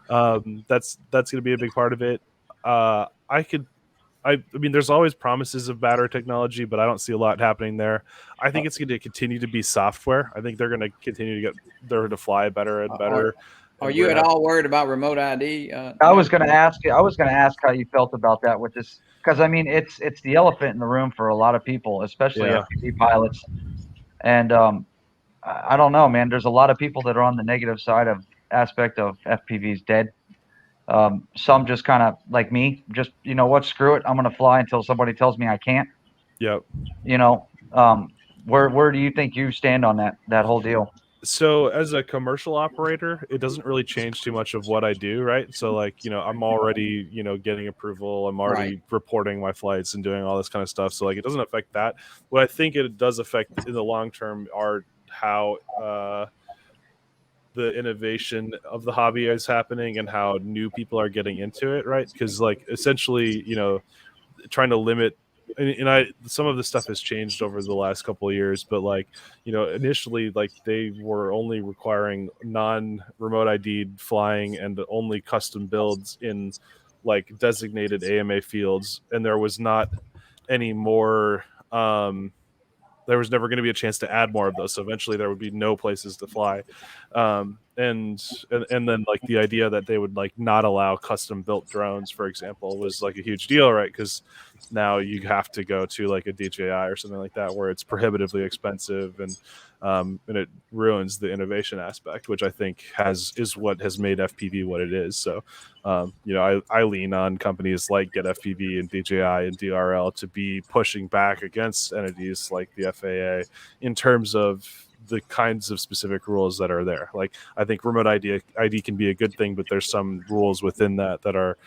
that's going to be a big part of it. I mean, there's always promises of battery technology, but I don't see a lot happening there. I think it's going to continue to be software. I think they're going to continue to get to fly better and better. Are you at all worried about remote ID? I was going to ask how you felt about that with this, because I mean, it's the elephant in the room for a lot of people, especially FPV pilots. And I don't know, man. There's a lot of people that are on the negative side of aspect of FPV's dead. Some just kind of like me, just screw it. I'm gonna fly until somebody tells me I can't. Yep. Where do you think you stand on that whole deal? So as a commercial operator, it doesn't really change too much of what I do, right? So like, I'm already, getting approval. I'm already reporting my flights and doing all this kind of stuff. So like, it doesn't affect that. What I think it does affect in the long term are how the innovation of the hobby is happening and how new people are getting into it, right? Because like essentially, trying to limit, and some of the stuff has changed over the last couple of years, but like, initially like they were only requiring non-remote ID'd flying and only custom builds in like designated AMA fields, and there was not any more. There was never going to be a chance to add more of those. So eventually there would be no places to fly. and then like the idea that they would like not allow custom built drones, for example, was like a huge deal, right? Because now you have to go to like a DJI or something like that where it's prohibitively expensive, and it ruins the innovation aspect, which I think is what has made FPV what it is. So I lean on companies like Get FPV and DJI and DRL to be pushing back against entities like the FAA in terms of the kinds of specific rules that are there. Like, I think remote ID can be a good thing, but there's some rules within that are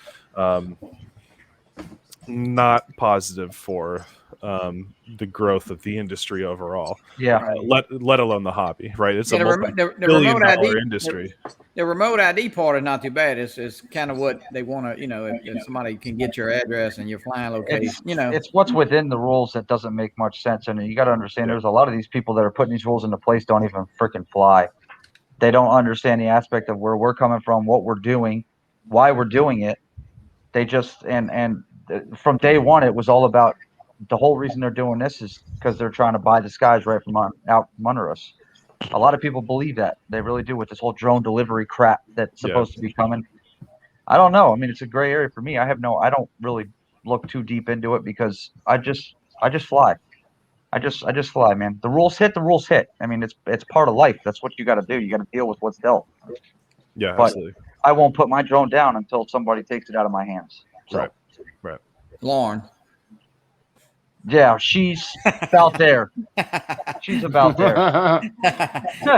not positive for the growth of the industry overall. Yeah. Let alone the hobby, right? It's Yeah, a multi-billion-dollar industry. The remote ID part is not too bad. It's kind of what they want to, if somebody can get your address and your flying location, It's what's within the rules that doesn't make much sense. And you got to understand, there's a lot of these people that are putting these rules into place don't even freaking fly. They don't understand the aspect of where we're coming from, what we're doing, why we're doing it. They just, and from day one, it was all about, the whole reason they're doing this is because they're trying to buy the skies right from out from under us. A lot of people believe that. They really do, with this whole drone delivery crap that's supposed to be coming. I don't know. I mean, it's a gray area for me. I don't really look too deep into it because I just fly. I just fly, man. The rules hit. I mean, it's part of life. That's what you got to do. You got to deal with what's dealt. Yeah, but absolutely. I won't put my drone down until somebody takes it out of my hands. So. Right. Lauren. Yeah, she's about there. She's about there.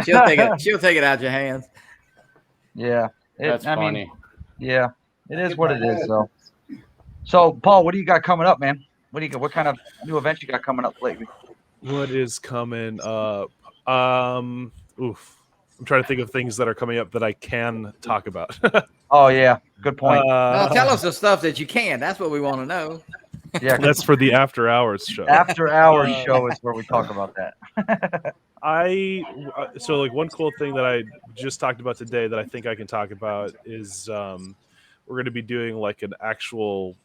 She'll take it out your hands. Yeah, That's funny. Yeah, it is what it is. So Paul, what do you got coming up, man? What kind of new events you got coming up lately? What is coming up? I'm trying to think of things that are coming up that I can talk about. Oh yeah, good point. Tell us the stuff that you can. That's what we want to know. Yeah, that's for the after hours show. After hours show is where we talk about that. So like one cool thing that I just talked about today that I think I can talk about is we're going to be doing like an actual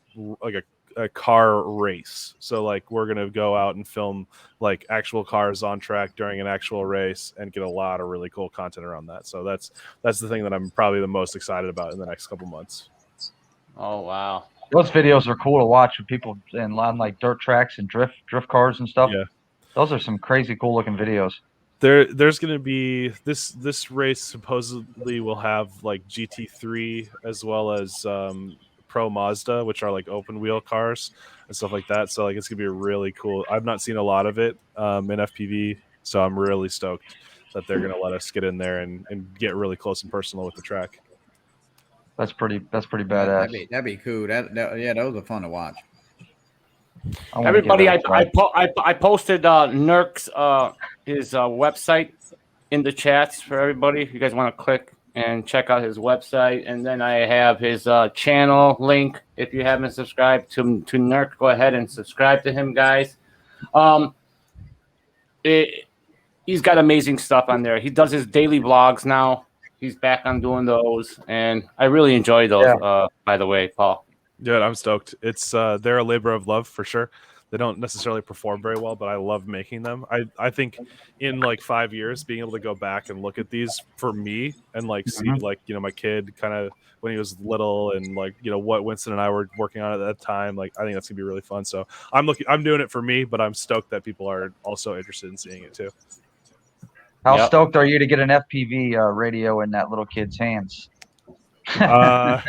a car race. So like we're going to go out and film like actual cars on track during an actual race and get a lot of really cool content around that. So that's the thing that I'm probably the most excited about in the next couple months. Oh wow. Those videos are cool to watch with people on like dirt tracks and drift cars and stuff. Yeah. Those are some crazy cool looking videos. There's going to be this race supposedly will have like GT3 as well as Pro Mazda, which are like open wheel cars and stuff like that. So like it's gonna be really cool. I've not seen a lot of it in FPV, so I'm really stoked that they're gonna let us get in there and get really close and personal with the track. That's pretty badass. That'd be cool. Yeah, those are fun to watch. Everybody, I posted NURK's his website in the chats for everybody. If you guys want to click and check out his website, and then I have his channel link. If you haven't subscribed to NURK, go ahead and subscribe to him, guys. He's got amazing stuff on there. He does his daily vlogs now. He's back on doing those, and I really enjoy those. Yeah. By the way, Paul. Yeah, I'm stoked. It's they're a labor of love for sure. They don't necessarily perform very well, but I love making them. I think in like 5 years, being able to go back and look at these for me and like see like, you know, my kid kind of when he was little and like, you know, what Winston and I were working on at that time, like I think that's gonna be really fun. So I'm doing it for me, but I'm stoked that people are also interested in seeing it too. How stoked are you to get an FPV radio in that little kid's hands? That's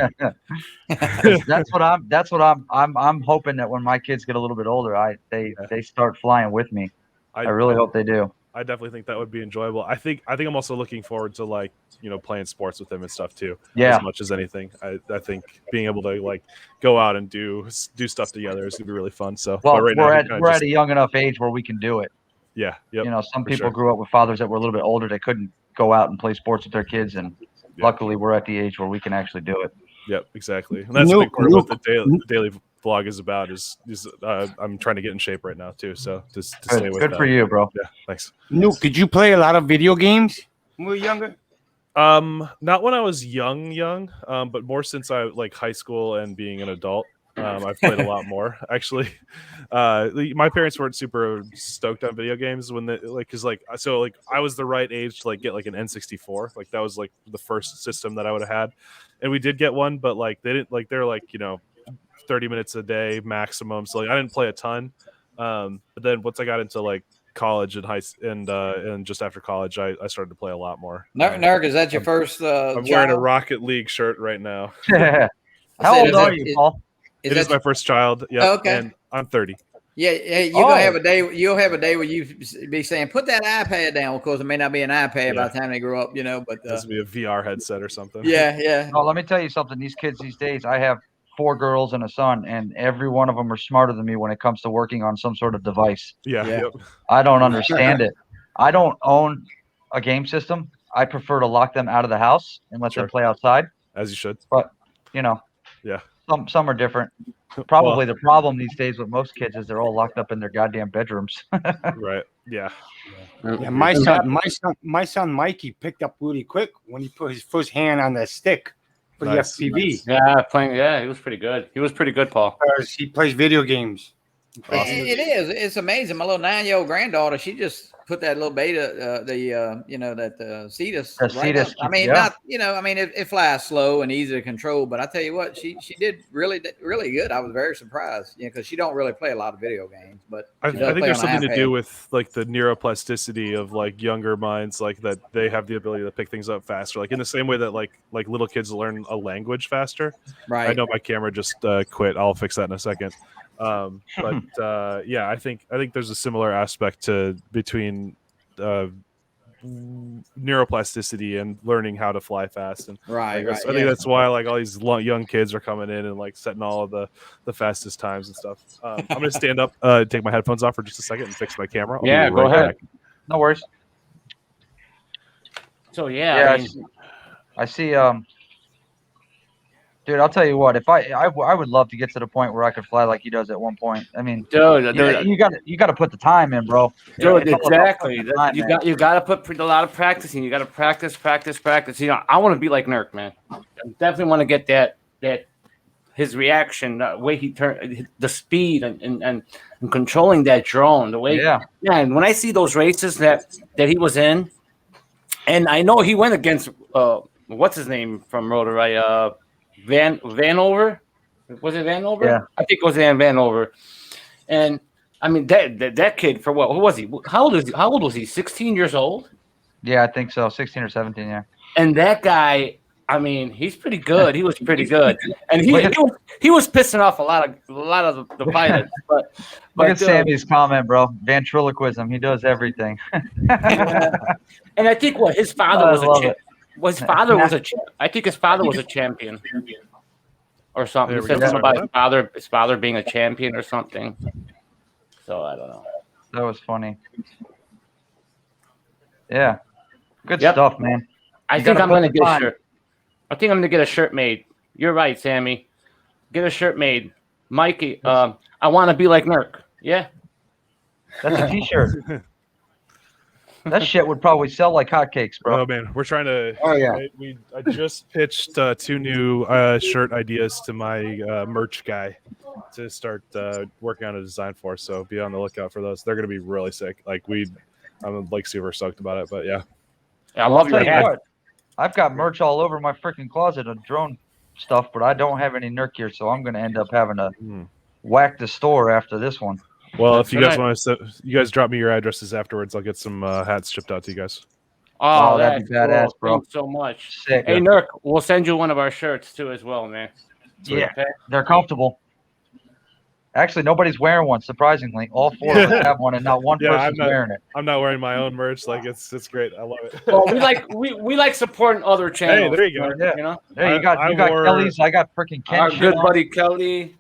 what I'm hoping that when my kids get a little bit older, they start flying with me. I really hope they do. I definitely think that would be enjoyable. I think I'm also looking forward to like, you know, playing sports with them and stuff too. Yeah. As much as anything. I think being able to like go out and do stuff together is gonna be really fun. So well, we're at a young enough age where we can do it. Yeah. Yep, you know, some people grew up with fathers that were a little bit older. They couldn't go out and play sports with their kids, and luckily we're at the age where we can actually do it. Yep, exactly. And that's the big part of what the daily vlog is about. Is I'm trying to get in shape right now too. So to stay with good for you, bro. Yeah, thanks. Nuke, did you play a lot of video games when you were younger? Not when I was young, but more since I like high school and being an adult. I've played a lot more actually. My parents weren't super stoked on video games when they because I was the right age to get like an N64. Like that was like the first system that I would have had, and we did get one, but like they didn't they're 30 minutes a day maximum. So I didn't play a ton. But then once I got into college and just after college, I started to play a lot more. Nurk, is that your first? I'm wearing a Rocket League shirt right now. How old are you, Paul? It is my first child. Yeah. Oh, okay. And I'm 30. Yeah, you're gonna have a day. You'll have a day where you be saying, "Put that iPad down." Of course, it may not be an iPad by the time they grow up, But this would be a VR headset or something. Yeah. Oh, let me tell you something. These kids these days, I have 4 girls and a son, and every one of them are smarter than me when it comes to working on some sort of device. Yeah. Yep. I don't understand it. I don't own a game system. I prefer to lock them out of the house and let them play outside. As you should. But yeah. Some are different. Probably the problem these days with most kids is they're all locked up in their goddamn bedrooms. Right. Yeah. Yeah, my son Mikey picked up really quick when he put his first hand on the stick for the FPV. Nice. Yeah, playing. Yeah, he was pretty good. He was pretty good, Paul. He plays video games. Awesome. It is. It's amazing. My little 9-year-old granddaughter, she just put that little beta, Cedar. Cedar. I mean, it flies slow and easy to control, but I tell you what, she did really good. I was very surprised, because she don't really play a lot of video games, but I think there's something to do with the neuroplasticity of younger minds, that they have the ability to pick things up faster, in the same way that like little kids learn a language faster. Right. I know my camera just quit. I'll fix that in a second. I think there's a similar aspect between neuroplasticity and learning how to fly fast, and I think that's why all these young kids are coming in and setting all of the fastest times and stuff. I'm gonna stand up, take my headphones off for just a second and fix my camera. Yeah, go ahead. No worries. So I see. Dude, I'll tell you what. If I would love to get to the point where I could fly like he does at one point. I mean, dude, you got to put the time in, bro. Dude, exactly. You got to put a lot of practice in. You got to practice. I want to be like NURK, man. I definitely want to get that his reaction, the way he turned, the speed and controlling that drone, the way. Yeah. And when I see those races that he was in, and I know he went against what's his name from Rotor, Vanover? Was it Vanover? Yeah. I think it was Vanover. And I mean that kid, for what? Who was he? How old was he? 16 years old? Yeah, I think so. 16 or 17, yeah. And that guy, I mean, he's pretty good. He was pretty good. And he was pissing off a lot of the pilots. But look at Sammy's comment, bro. Ventriloquism. He does everything. And I think his father was a champion. I think his father was a champion or something. He said something about his father being a champion or something. So I don't know. That was funny. Yeah. Good stuff, man. I think I'm gonna get a shirt. I think I'm gonna get a shirt made. You're right, Sammy. Get a shirt made. Mikey, I wanna be like NURK. Yeah. That's a t-shirt. That shit would probably sell like hotcakes, bro. Oh man, we're trying to. Oh yeah. I just pitched 2 new shirt ideas to my merch guy to start working on a design for. So be on the lookout for those. They're gonna be really sick. I'm super stoked about it. But yeah. I love your hat. I've got merch all over my freaking closet of drone stuff, but I don't have any NURK gear, so I'm gonna end up having to whack the store after this one. Well, if you guys want to, you guys drop me your addresses afterwards. I'll get some hats shipped out to you guys. Oh, that'd be badass, bro. Thanks so much. Sick. Hey, NURK, we'll send you one of our shirts too, as well, man. Yeah, they're comfortable. Actually, nobody's wearing one. Surprisingly, all 4 of us have one, and not one person's wearing it. I'm not wearing my own merch. It's great. I love it. Well, we like supporting other channels. Hey, there you go. Yeah. You know. Hey, you got Kelly's. I got freaking Ken. Our good buddy Kelly.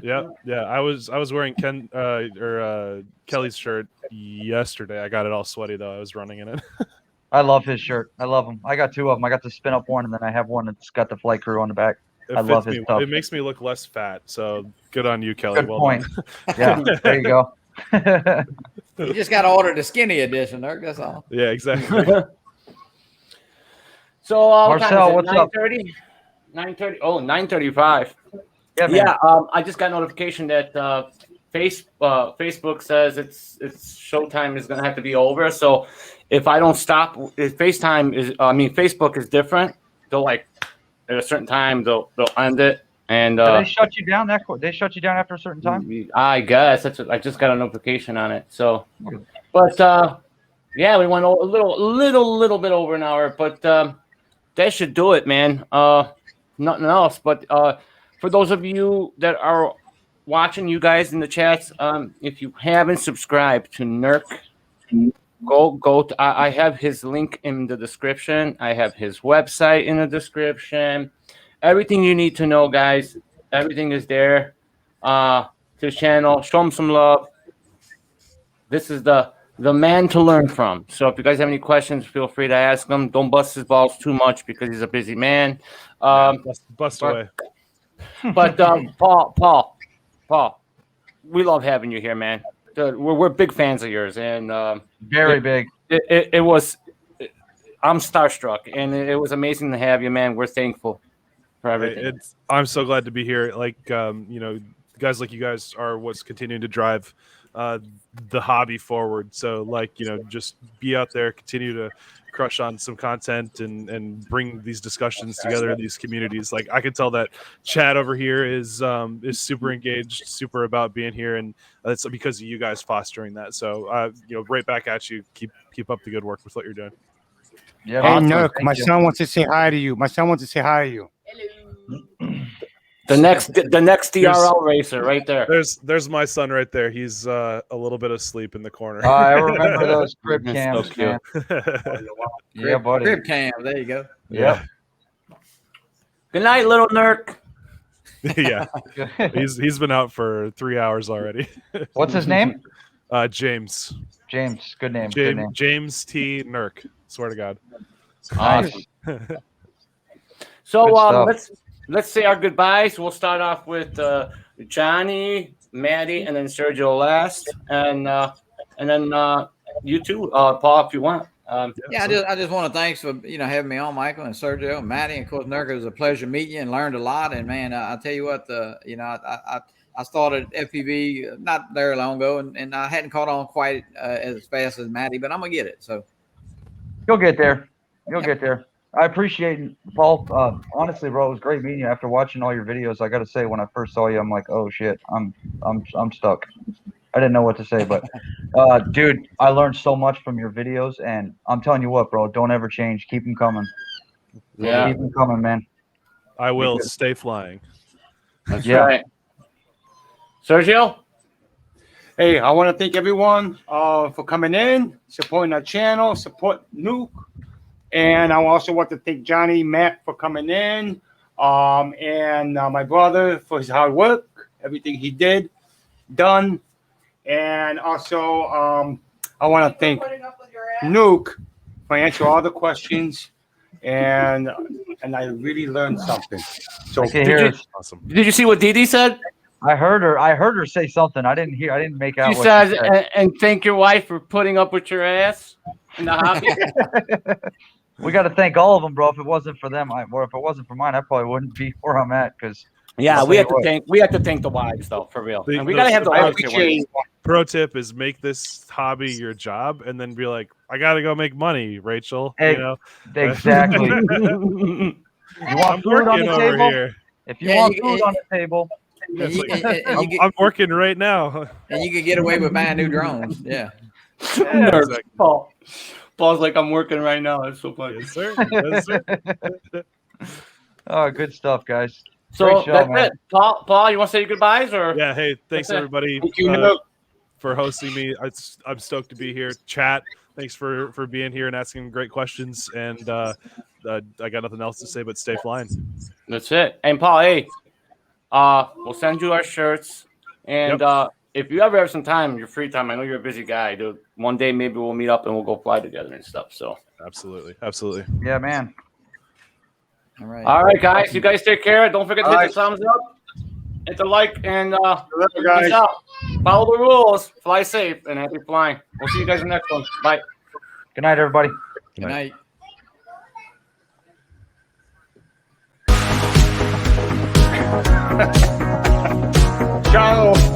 Yeah. I was wearing Kelly's shirt yesterday. I got it all sweaty though. I was running in it. I love his shirt. I love him. I got 2 of them. I got the Spinup one, and then I have one that's got the flight crew on the back. I love his stuff. It makes me look less fat. So good on you, Kelly. Good point. Yeah, there you go. You just got to order the skinny edition, NURK. That's all. Yeah, exactly. So Marcel, what's up? 9:30. 9:30. Oh, 9:35. Yeah, man. Yeah, I just got notification that Facebook says its showtime is gonna have to be over. So if I don't stop, if Facebook is different. They'll like at a certain time they'll end it. And Do they shut you down that quick? They shut you down after a certain time? I guess that's what, I just got a notification on it. So, but yeah, we went a little bit over an hour, but that should do it, man. Nothing else. But for those of you that are watching, you guys in the chats, if you haven't subscribed to NURK, go. I have his link in the description. I have his website in the description. Everything you need to know, guys. Everything is there. To his channel. Show him some love. This is the man to learn from. So if you guys have any questions, feel free to ask him. Don't bust his balls too much because he's a busy man. Bust away. But Paul, we love having you here, man. We're big fans of yours, and Very big. It was. I'm starstruck, and it was amazing to have you, man. We're thankful for everything. I'm so glad to be here. Like, guys like you guys are what's continuing to drive the hobby forward. So, like, just be out there, continue to crush on some content and bring these discussions together in these communities. Like, I can tell that Chad over here is super engaged, super about being here, and that's because of you guys fostering that. So, right back at you. Keep up the good work with what you're doing. Yeah, Hey, awesome. NURK, Thank my you. son wants to say hi to you. The next DRL racer, right there. There's my son right there. He's a little bit asleep in the corner. I remember those crib So cams, cute. man. Yeah, buddy. Crib cam. There you go. Yeah. Good night, little NURK. Yeah. He's been out for 3 hours already. What's his name? James. James. Good name. Good name. James T. NURK. Swear to God. Awesome. Good So stuff. let's say our goodbyes. We'll start off with Johnny, Maddie, and then Sergio last, and then you too, Paul, if you want. Yeah, I just want to thanks for having me on, Michael and Sergio and Maddie. And of course, NURK, it was a pleasure meeting you and learned a lot. And man, I tell you what, I started FPV not very long ago, and I hadn't caught on quite as fast as Maddie, but I'm gonna get it. So You'll get there. You'll get there. I appreciate it, Paul. Honestly, bro, it was great meeting you. After watching all your videos, I got to say, when I first saw you, I'm like, oh shit, I'm stuck. I didn't know what to say, but dude, I learned so much from your videos, and I'm telling you what, bro, don't ever change. Keep them coming. Yeah. Keep them coming, man. I will stay flying. That's Yeah. right. Sergio? Hey, I want to thank everyone for coming in, supporting our channel, support NURK. And I also want to thank Johnny, Matt for coming in, and my brother for his hard work, everything he done. And also, I want to thank NURK for answering all the questions, and I really learned something. So Awesome. Did you see what Didi said? I heard her say something. I didn't hear. I didn't make out. She what says, she said. and thank your wife for putting up with your ass in the hobby. We got to thank all of them, bro. If it wasn't for them, or if it wasn't for mine, I probably wouldn't be where I'm at. Because Yeah, we have to thank the wives though, for real. And we gotta have the wives here. Pro tip is make this hobby your job, and then be like, I gotta go make money, Rachel. Hey, exactly. You want I'm food on working the over table? here. If you want food on the table, and I'm working right now. you can get away with buying new drones. Yeah. Yeah, exactly. Paul's like, I'm working right now. That's so funny. Yes, sir. Yes, sir. Oh, good stuff, guys. So Great show, that's man. it. Paul, you want to say your goodbyes or? Yeah. Hey, thanks That's it. everybody Thank you, for hosting me. I'm stoked to be here. Chat, thanks for being here and asking great questions. And I got nothing else to say but stay flying. That's it. And Paul, hey, we'll send you our shirts. And if you ever have some time, your free time, I know you're a busy guy, dude. One day maybe we'll meet up and we'll go fly together and stuff. So Absolutely. Absolutely. Yeah, man. All right. all right, guys. You guys take care. Don't forget to hit the thumbs up, hit the like, and guys. peace out. Follow the rules. Fly safe and happy flying. We'll see you guys in the next one. Bye. Good night, everybody. Good night. Ciao.